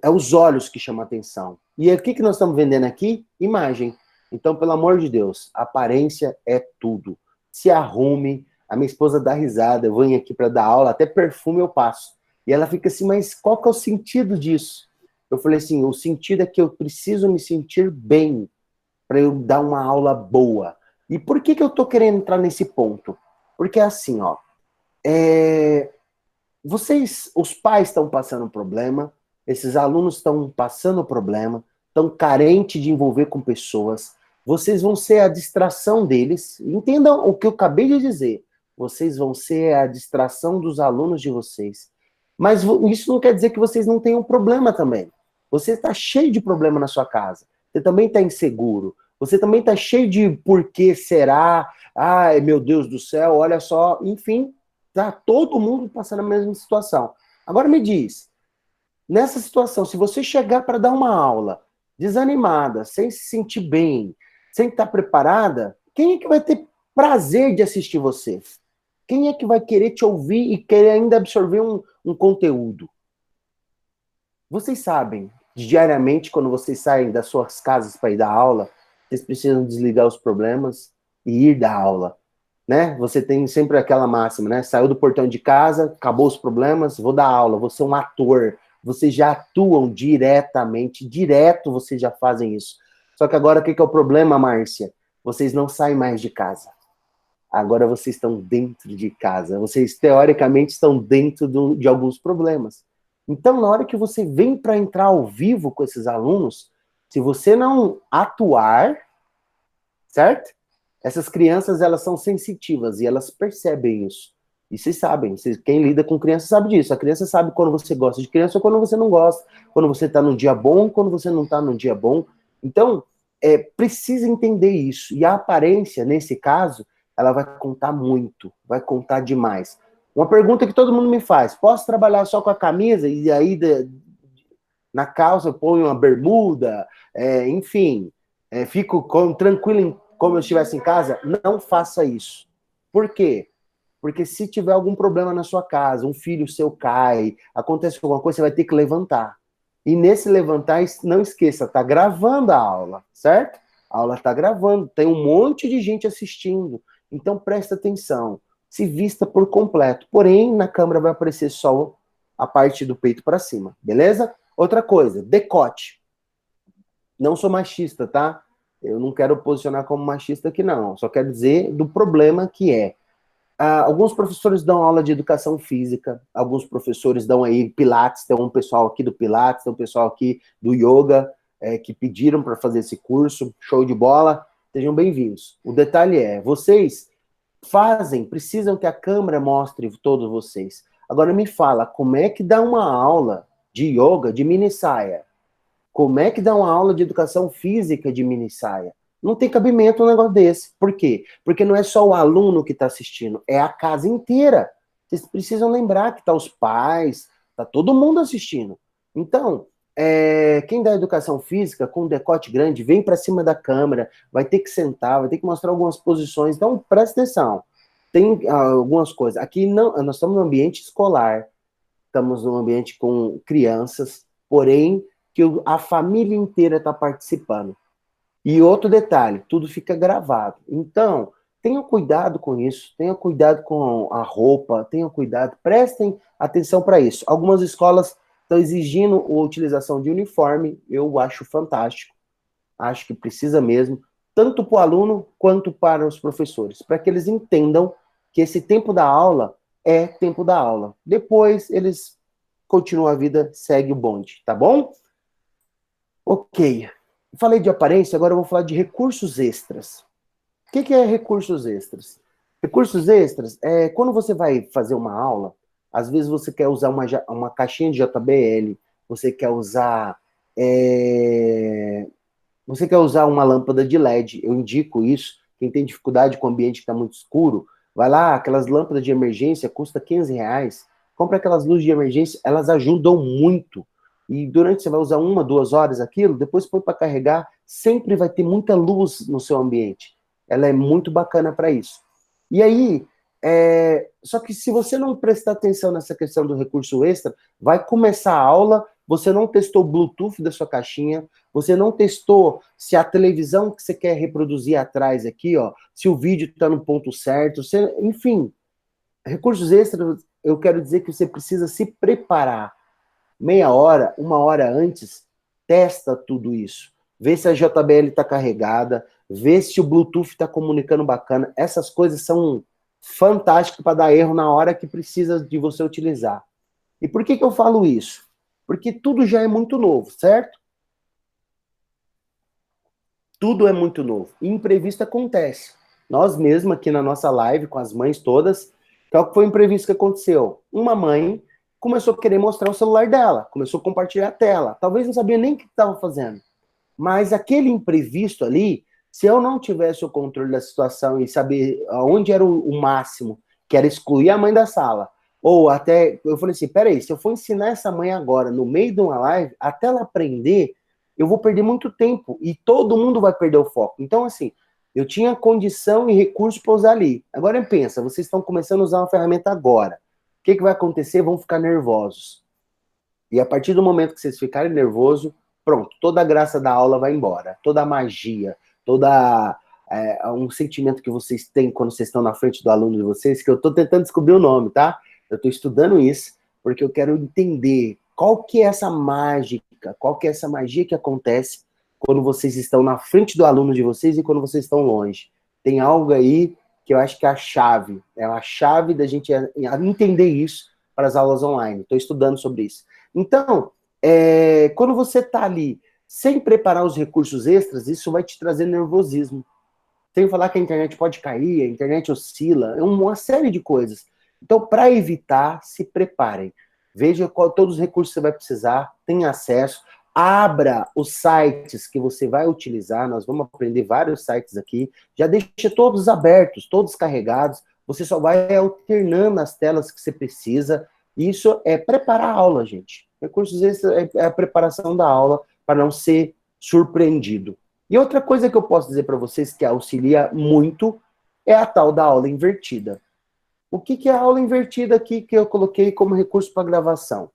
é os olhos que chamam atenção. E o que nós estamos vendendo aqui? Imagem. Então, pelo amor de Deus, aparência é tudo. Se arrume, a minha esposa dá risada, eu venho aqui para dar aula, até perfume eu passo. E ela fica assim, mas qual que é o sentido disso? Eu falei assim, o sentido é que eu preciso me sentir bem para eu dar uma aula boa. E por que eu tô querendo entrar nesse ponto? Porque é assim, ó, os pais estão passando problema, esses alunos estão passando problema, estão carentes de envolver com pessoas, vocês vão ser a distração deles. Entendam o que eu acabei de dizer. Vocês vão ser a distração dos alunos de vocês. Mas isso não quer dizer que vocês não tenham problema também. Você está cheio de problema na sua casa. Você também está inseguro. Você também está cheio de por que será? Ai, meu Deus do céu, olha só. Enfim, tá todo mundo passando a mesma situação. Agora me diz, nessa situação, se você chegar para dar uma aula desanimada, sem se sentir bem, sem estar preparada, quem é que vai ter prazer de assistir você? Quem é que vai querer te ouvir e querer ainda absorver um conteúdo? Vocês sabem, diariamente, quando vocês saem das suas casas para ir dar aula, vocês precisam desligar os problemas e ir dar aula, né? Você tem sempre aquela máxima, né? Saiu do portão de casa, acabou os problemas, vou dar aula, vou ser um ator. Vocês já atuam diretamente, direto vocês já fazem isso. Só que agora, o que é o problema, Márcia? Vocês não saem mais de casa. Agora vocês estão dentro de casa. Vocês, teoricamente, estão dentro de alguns problemas. Então, na hora que você vem para entrar ao vivo com esses alunos, se você não atuar, certo? Essas crianças, elas são sensitivas e elas percebem isso. E vocês sabem, quem lida com criança sabe disso. A criança sabe quando você gosta de criança ou quando você não gosta. Quando você está num dia bom, quando você não está num dia bom. Então, precisa entender isso. E a aparência, nesse caso, ela vai contar muito, vai contar demais. Uma pergunta que todo mundo me faz: posso trabalhar só com a camisa e aí na calça eu ponho uma bermuda, enfim, fico tranquilo como eu estivesse em casa? Não faça isso. Por quê? Porque se tiver algum problema na sua casa, um filho seu cai, acontece alguma coisa, você vai ter que levantar. E nesse levantar, não esqueça, tá gravando a aula, certo? A aula tá gravando, tem um monte de gente assistindo. Então presta atenção, se vista por completo. Porém, na câmera vai aparecer só a parte do peito para cima, beleza? Outra coisa, decote. Não sou machista, tá? Eu não quero posicionar como machista aqui, não. Só quero dizer do problema que é. Alguns professores dão aula de educação física, alguns professores dão aí pilates, tem um pessoal aqui do pilates, tem um pessoal aqui do yoga, que pediram para fazer esse curso, show de bola, sejam bem-vindos. O detalhe é, vocês precisam que a câmera mostre todos vocês. Agora me fala, como é que dá uma aula de yoga de mini saia? Como é que dá uma aula de educação física de mini saia? Não tem cabimento um negócio desse. Por quê? Porque não é só o aluno que está assistindo, é a casa inteira. Vocês precisam lembrar que tá os pais, tá todo mundo assistindo. Então, quem dá educação física com um decote grande, vem para cima da câmera, vai ter que sentar, vai ter que mostrar algumas posições. Então, presta atenção. Tem algumas coisas. Aqui nós estamos no ambiente escolar, estamos num ambiente com crianças, porém, que a família inteira está participando. E outro detalhe, tudo fica gravado. Então, tenham cuidado com isso, tenham cuidado com a roupa, tenham cuidado, prestem atenção para isso. Algumas escolas estão exigindo a utilização de uniforme, eu acho fantástico, acho que precisa mesmo, tanto para o aluno quanto para os professores, para que eles entendam que esse tempo da aula é tempo da aula. Depois, eles continuam a vida, segue o bonde, tá bom? Ok. Falei de aparência, agora eu vou falar de recursos extras. O que é recursos extras? Recursos extras é quando você vai fazer uma aula, às vezes você quer usar uma caixinha de JBL, você quer usar uma lâmpada de LED. Eu indico isso. Quem tem dificuldade com o ambiente que está muito escuro, vai lá, aquelas lâmpadas de emergência, custa R$15. Compra aquelas luzes de emergência, elas ajudam muito. E durante você vai usar 1, 2 horas aquilo, depois põe para carregar, sempre vai ter muita luz no seu ambiente. Ela é muito bacana para isso. E aí, só que se você não prestar atenção nessa questão do recurso extra, vai começar a aula, você não testou o Bluetooth da sua caixinha, você não testou se a televisão que você quer reproduzir atrás aqui, ó, se o vídeo está no ponto certo, enfim. Recursos extras, eu quero dizer que você precisa se preparar. Meia hora, 1 hora antes, testa tudo isso. Vê se a JBL está carregada, vê se o Bluetooth está comunicando bacana. Essas coisas são fantásticas para dar erro na hora que precisa de você utilizar. E por que eu falo isso? Porque tudo já é muito novo, certo? Tudo é muito novo. E imprevisto acontece. Nós mesmos aqui na nossa live, com as mães todas, qual foi o imprevisto que aconteceu? Uma mãe começou a querer mostrar o celular dela, começou a compartilhar a tela. Talvez não sabia nem o que estava fazendo. Mas aquele imprevisto ali, se eu não tivesse o controle da situação e saber onde era o máximo, que era excluir a mãe da sala, ou até, eu falei assim, peraí, se eu for ensinar essa mãe agora, no meio de uma live, até ela aprender, eu vou perder muito tempo, e todo mundo vai perder o foco. Então, assim, eu tinha condição e recurso para usar ali. Agora pensa, vocês estão começando a usar uma ferramenta agora. O que vai acontecer? Vão ficar nervosos. E a partir do momento que vocês ficarem nervosos, pronto, toda a graça da aula vai embora. Toda a magia, um sentimento que vocês têm quando vocês estão na frente do aluno de vocês, que eu estou tentando descobrir o nome, tá? Eu estou estudando isso, porque eu quero entender qual que é essa mágica, qual que é essa magia que acontece quando vocês estão na frente do aluno de vocês e quando vocês estão longe. Tem algo aí que eu acho que é a chave da gente entender isso para as aulas online. Estou estudando sobre isso. Então, quando você está ali sem preparar os recursos extras, isso vai te trazer nervosismo. Sem falar que a internet pode cair, a internet oscila, é uma série de coisas. Então, para evitar, se preparem. Veja todos os recursos que você vai precisar, tenha acesso, abra os sites que você vai utilizar, nós vamos aprender vários sites aqui, já deixa todos abertos, todos carregados, você só vai alternando as telas que você precisa. Isso é preparar a aula, gente. Recursos extras é a preparação da aula para não ser surpreendido. E outra coisa que eu posso dizer para vocês que auxilia muito é a tal da aula invertida. O que é a aula invertida aqui que eu coloquei como recurso para gravação?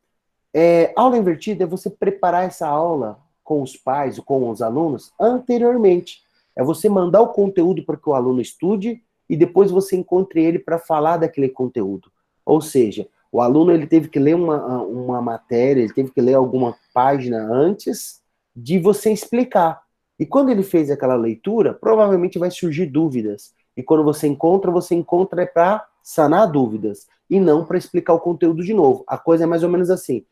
Aula invertida é você preparar essa aula com os pais, com os alunos, anteriormente. É você mandar o conteúdo para que o aluno estude e depois você encontre ele para falar daquele conteúdo. Ou seja, o aluno ele teve que ler uma matéria, ele teve que ler alguma página antes de você explicar. E quando ele fez aquela leitura, provavelmente vai surgir dúvidas. E quando você encontra para sanar dúvidas e não para explicar o conteúdo de novo. A coisa é mais ou menos assim.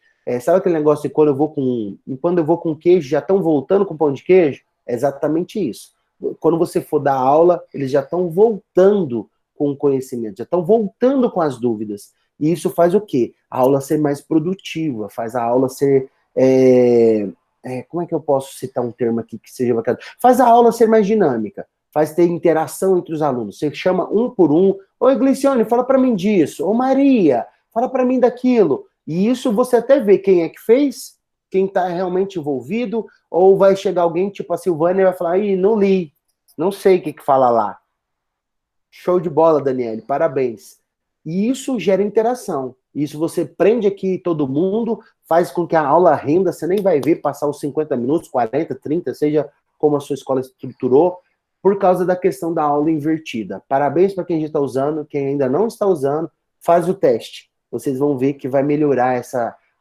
Sabe aquele negócio de quando eu vou com queijo, já estão voltando com pão de queijo? É exatamente isso. Quando você for dar aula, eles já estão voltando com o conhecimento, já estão voltando com as dúvidas. E isso faz o quê? A aula ser mais produtiva, faz a aula ser... como é que eu posso citar um termo aqui que seja bacana? Faz a aula ser mais dinâmica, faz ter interação entre os alunos. Você chama um por um. Oi, Glicione, fala para mim disso. Ô, Maria, fala para mim daquilo. E isso você até vê quem é que fez, quem está realmente envolvido, ou vai chegar alguém, tipo a Silvânia, e vai falar, ih, não li, não sei o que fala lá. Show de bola, Daniele, parabéns. E isso gera interação. Isso você prende aqui todo mundo, faz com que a aula renda, você nem vai ver passar os 50 minutos, 40, 30, seja como a sua escola estruturou, por causa da questão da aula invertida. Parabéns para quem já está usando, quem ainda não está usando, faz o teste. Vocês vão ver que vai melhorar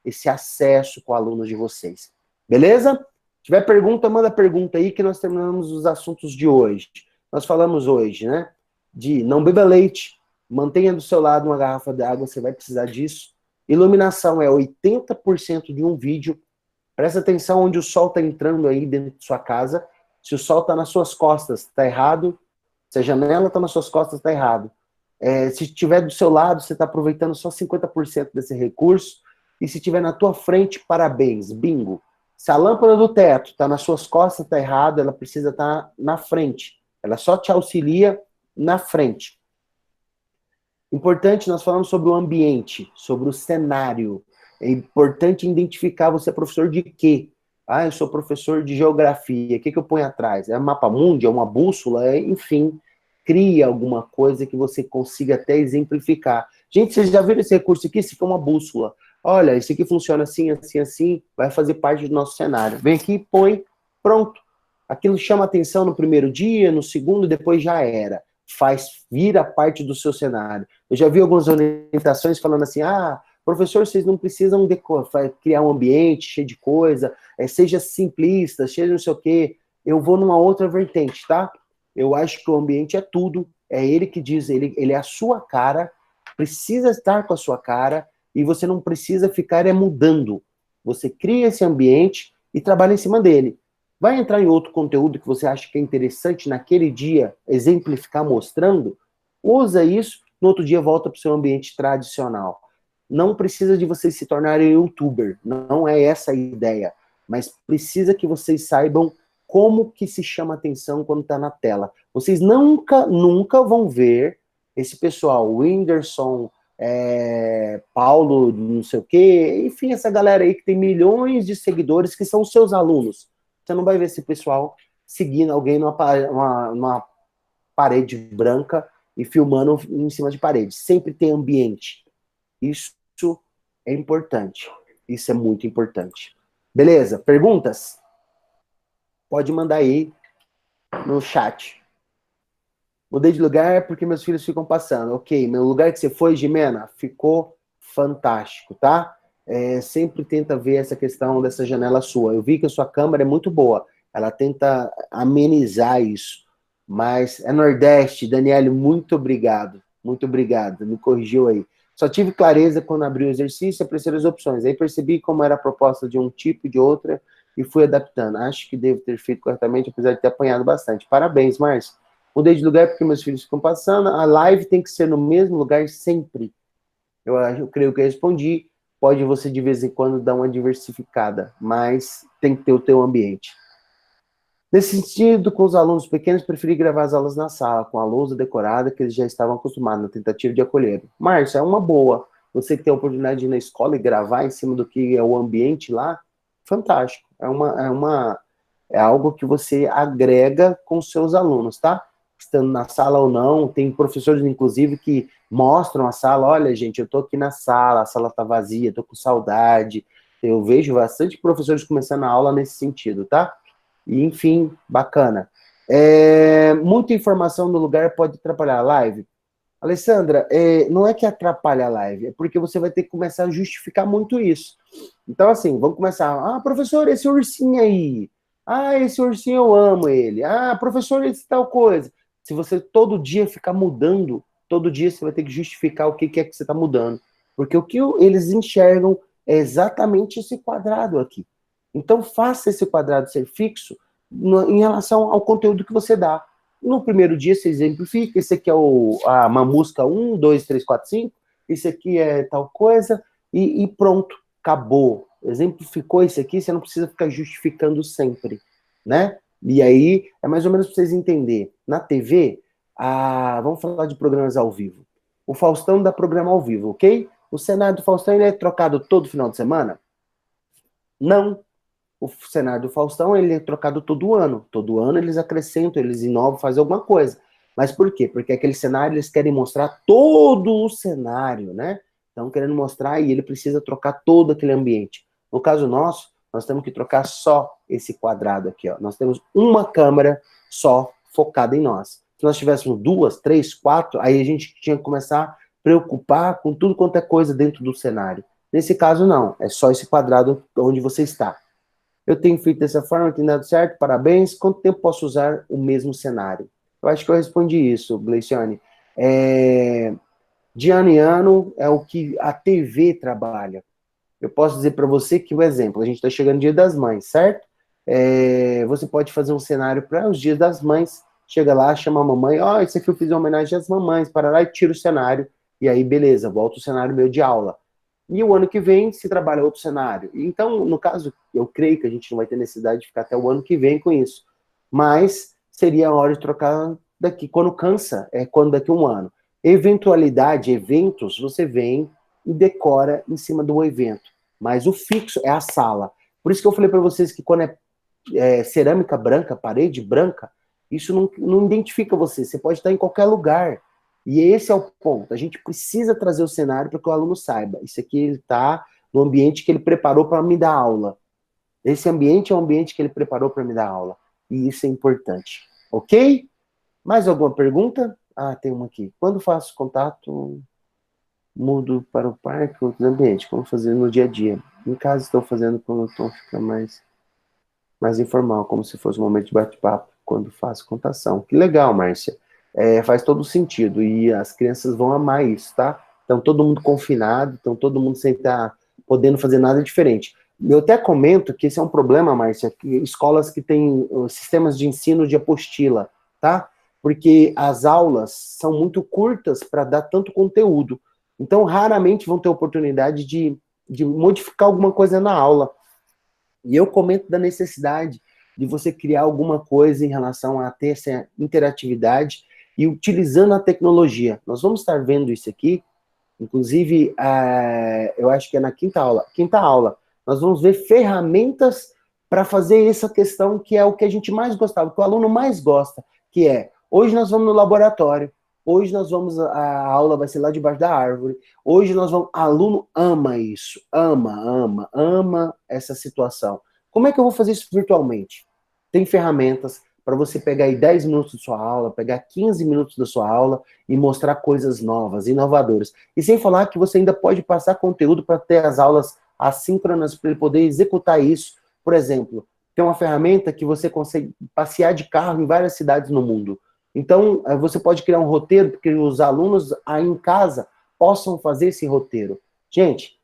esse acesso com alunos de vocês. Beleza? Se tiver pergunta, manda pergunta aí que nós terminamos os assuntos de hoje. Nós falamos hoje, né? De não beba leite, mantenha do seu lado uma garrafa de água, você vai precisar disso. Iluminação é 80% de um vídeo. Presta atenção onde o sol está entrando aí dentro de sua casa. Se o sol está nas suas costas, está errado. Se a janela está nas suas costas, está errado. Se estiver do seu lado, você está aproveitando só 50% desse recurso. E se estiver na tua frente, parabéns, bingo. Se a lâmpada do teto está nas suas costas, está errado, ela precisa estar na frente. Ela só te auxilia na frente. Importante, nós falamos sobre o ambiente, sobre o cenário. É importante identificar, você é professor de quê? Ah, eu sou professor de geografia. O que eu ponho atrás? É um mapa mundi? É uma bússola? Enfim, cria alguma coisa que você consiga até exemplificar. Gente, vocês já viram esse recurso aqui? Isso aqui é uma bússola. Olha, isso aqui funciona assim, assim, assim, vai fazer parte do nosso cenário. Vem aqui, põe, pronto. Aquilo chama atenção no primeiro dia, no segundo, depois já era. Vira parte do seu cenário. Eu já vi algumas orientações falando assim, professor, vocês não precisam criar um ambiente cheio de coisa, seja simplista, cheio de não sei o quê. Eu vou numa outra vertente, tá? Eu acho que o ambiente é tudo, é ele que diz, ele é a sua cara, precisa estar com a sua cara, e você não precisa ficar mudando. Você cria esse ambiente e trabalha em cima dele. Vai entrar em outro conteúdo que você acha que é interessante naquele dia, exemplificar mostrando, usa isso, no outro dia volta para o seu ambiente tradicional. Não precisa de vocês se tornarem youtuber, não é essa a ideia, mas precisa que vocês saibam como que se chama atenção quando está na tela. Vocês nunca vão ver esse pessoal, o Whindersson, Paulo, não sei o quê, enfim, essa galera aí que tem milhões de seguidores que são seus alunos. Você não vai ver esse pessoal seguindo alguém numa parede branca e filmando em cima de parede. Sempre tem ambiente. Isso é importante. Isso é muito importante. Beleza? Perguntas? Pode mandar aí no chat. Mudei de lugar porque meus filhos ficam passando. Ok, meu lugar que você foi, Jimena, ficou fantástico, tá? Sempre tenta ver essa questão dessa janela sua. Eu vi que a sua câmera é muito boa. ela tenta amenizar isso. Mas é Nordeste, Daniele, muito obrigado, me corrigiu aí. Só tive clareza quando abri o exercício e apreciei as opções, aí percebi como era a proposta de um tipo e de outra, e fui adaptando. Acho que devo ter feito corretamente, apesar de ter apanhado bastante. Parabéns, Márcio. Mudei de lugar porque meus filhos ficam passando, a live tem que ser no mesmo lugar sempre. Eu creio que eu respondi. Pode você, de vez em quando, dar uma diversificada, mas tem que ter o teu ambiente. Nesse sentido, com os alunos pequenos, preferi gravar as aulas na sala, com a lousa decorada, que eles já estavam acostumados, na tentativa de acolher. Márcio, é uma boa. Você ter a oportunidade de ir na escola e gravar em cima do que é o ambiente lá, fantástico. É algo que você agrega com os seus alunos, tá? Estando na sala ou não, tem professores, inclusive, que mostram a sala, olha, gente, eu tô aqui na sala, a sala tá vazia, tô com saudade. Eu vejo bastante professores começando a aula nesse sentido, tá? E, enfim, bacana. Muita informação no lugar pode atrapalhar a live. Alessandra, não é que atrapalha a live, é porque você vai ter que começar a justificar muito isso. Então, assim, vamos começar. Ah, professor, esse ursinho aí. Ah, esse ursinho eu amo ele. Ah, professor, esse tal coisa. Se você todo dia ficar mudando, todo dia você vai ter que justificar o que é que você está mudando. Porque o que eles enxergam é exatamente esse quadrado aqui. Então, faça esse quadrado ser fixo em relação ao conteúdo que você dá. No primeiro dia, você exemplifica, esse aqui é a mamusca 1, 2, 3, 4, 5, esse aqui é tal coisa, e pronto, acabou. Exemplificou esse aqui, você não precisa ficar justificando sempre, né? E aí, é mais ou menos para vocês entenderem. Na TV, vamos falar de programas ao vivo. O Faustão dá programa ao vivo, ok? O cenário do Faustão ele é trocado todo final de semana? Não. O cenário do Faustão, ele é trocado todo ano. Todo ano eles acrescentam, eles inovam, fazem alguma coisa. Mas por quê? Porque aquele cenário, eles querem mostrar todo o cenário, né? Estão querendo mostrar e ele precisa trocar todo aquele ambiente. No caso nosso, nós temos que trocar só esse quadrado aqui, ó. Nós temos uma câmera só focada em nós. Se nós tivéssemos 2, 3, 4, aí a gente tinha que começar a preocupar com tudo quanto é coisa dentro do cenário. Nesse caso, não. É só esse quadrado onde você está. Eu tenho feito dessa forma, tem dado certo, parabéns. Quanto tempo posso usar o mesmo cenário? Eu acho que eu respondi isso, Gleiciane. De ano em ano é o que a TV trabalha. Eu posso dizer para você que, por exemplo, a gente está chegando no Dia das Mães, certo? Você pode fazer um cenário para os Dias das Mães, chega lá, chama a mamãe, esse aqui eu fiz uma homenagem às mamães, para lá e tira o cenário, e aí beleza, volta o cenário meu de aula. E o ano que vem se trabalha outro cenário. Então, no caso, eu creio que a gente não vai ter necessidade de ficar até o ano que vem com isso. Mas seria a hora de trocar daqui. Quando cansa, é quando daqui a um ano. Eventualidade, eventos, você vem e decora em cima do evento. Mas o fixo é a sala. Por isso que eu falei para vocês que quando é cerâmica branca, parede branca, isso não identifica você. Você pode estar em qualquer lugar. E esse é o ponto. A gente precisa trazer o cenário para que o aluno saiba. Isso aqui ele está no ambiente que ele preparou para me dar aula. Esse ambiente é o ambiente que ele preparou para me dar aula. E isso é importante. Ok? Mais alguma pergunta? Tem uma aqui. Quando faço contato, mudo para o parque ou outro ambiente? Como fazer no dia a dia? Em casa estou fazendo quando o tom fica mais informal, como se fosse um momento de bate-papo, quando faço contação. Que legal, Márcia. Faz todo sentido, e as crianças vão amar isso, tá? Então, todo mundo confinado, então todo mundo sem estar podendo fazer nada diferente. Eu até comento que esse é um problema, Márcia, que escolas que têm sistemas de ensino de apostila, tá? Porque as aulas são muito curtas para dar tanto conteúdo. Então, raramente vão ter oportunidade de modificar alguma coisa na aula. E eu comento da necessidade de você criar alguma coisa em relação a ter essa interatividade e utilizando a tecnologia. Nós vamos estar vendo isso aqui, inclusive, eu acho que é na quinta aula, nós vamos ver ferramentas para fazer essa questão que é o que a gente mais gostava, que o aluno mais gosta, que é, hoje nós vamos no laboratório, hoje nós vamos, a aula vai ser lá debaixo da árvore, hoje nós vamos, aluno ama isso, ama essa situação. Como é que eu vou fazer isso virtualmente? Tem ferramentas para você pegar aí 10 minutos da sua aula, pegar 15 minutos da sua aula e mostrar coisas novas, inovadoras. E sem falar que você ainda pode passar conteúdo para ter as aulas assíncronas, para ele poder executar isso. Por exemplo, tem uma ferramenta que você consegue passear de carro em várias cidades no mundo. Então, você pode criar um roteiro, porque os alunos aí em casa possam fazer esse roteiro. Gente,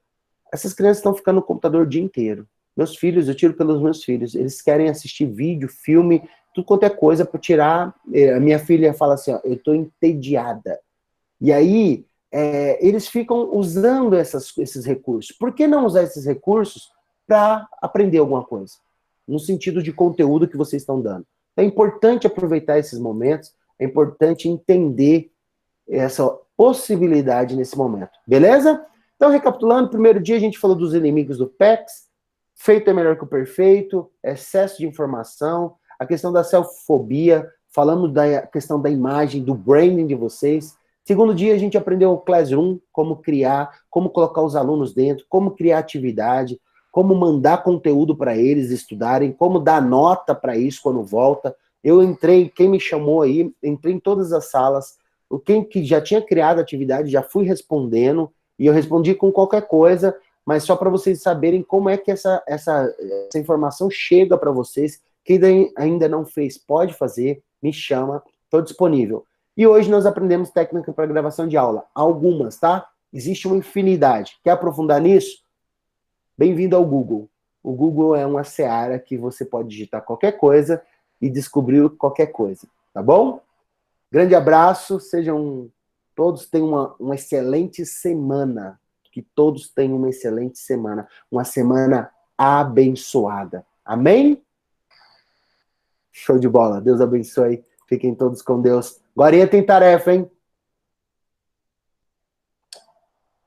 essas crianças estão ficando no computador o dia inteiro. Meus filhos, eu tiro pelos meus filhos, eles querem assistir vídeo, filme, tudo quanto é coisa para tirar. A minha filha fala assim, ó, eu estou entediada. E aí, eles ficam usando esses recursos. Por que não usar esses recursos para aprender alguma coisa? No sentido de conteúdo que vocês estão dando. É importante aproveitar esses momentos, é importante entender essa possibilidade nesse momento. Beleza? Então, recapitulando, primeiro dia a gente falou dos inimigos do PECs, feito é melhor que o perfeito, excesso de informação, a questão da selfobia, falamos da questão da imagem, do branding de vocês. Segundo dia, a gente aprendeu o Classroom, como criar, como colocar os alunos dentro, como criar atividade, como mandar conteúdo para eles estudarem, como dar nota para isso quando volta. Eu entrei, quem me chamou aí, entrei em todas as salas, quem que já tinha criado atividade, já fui respondendo, e eu respondi com qualquer coisa, mas só para vocês saberem como é que essa informação chega para vocês. Quem ainda não fez, pode fazer, me chama, estou disponível. E hoje nós aprendemos técnica para gravação de aula. Algumas, tá? Existe uma infinidade. Quer aprofundar nisso? Bem-vindo ao Google. O Google é uma seara que você pode digitar qualquer coisa e descobrir qualquer coisa, tá bom? Grande abraço, todos tenham uma excelente semana. Que todos tenham uma excelente semana. Uma semana abençoada. Amém? Show de bola. Deus abençoe. Fiquem todos com Deus. Agora tem tarefa, hein?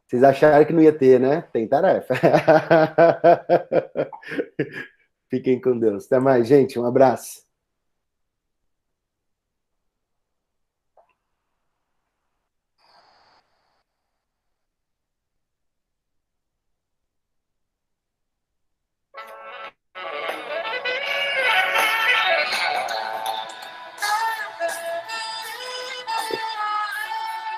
Vocês acharam que não ia ter, né? Tem tarefa. Fiquem com Deus. Até mais, gente. Um abraço.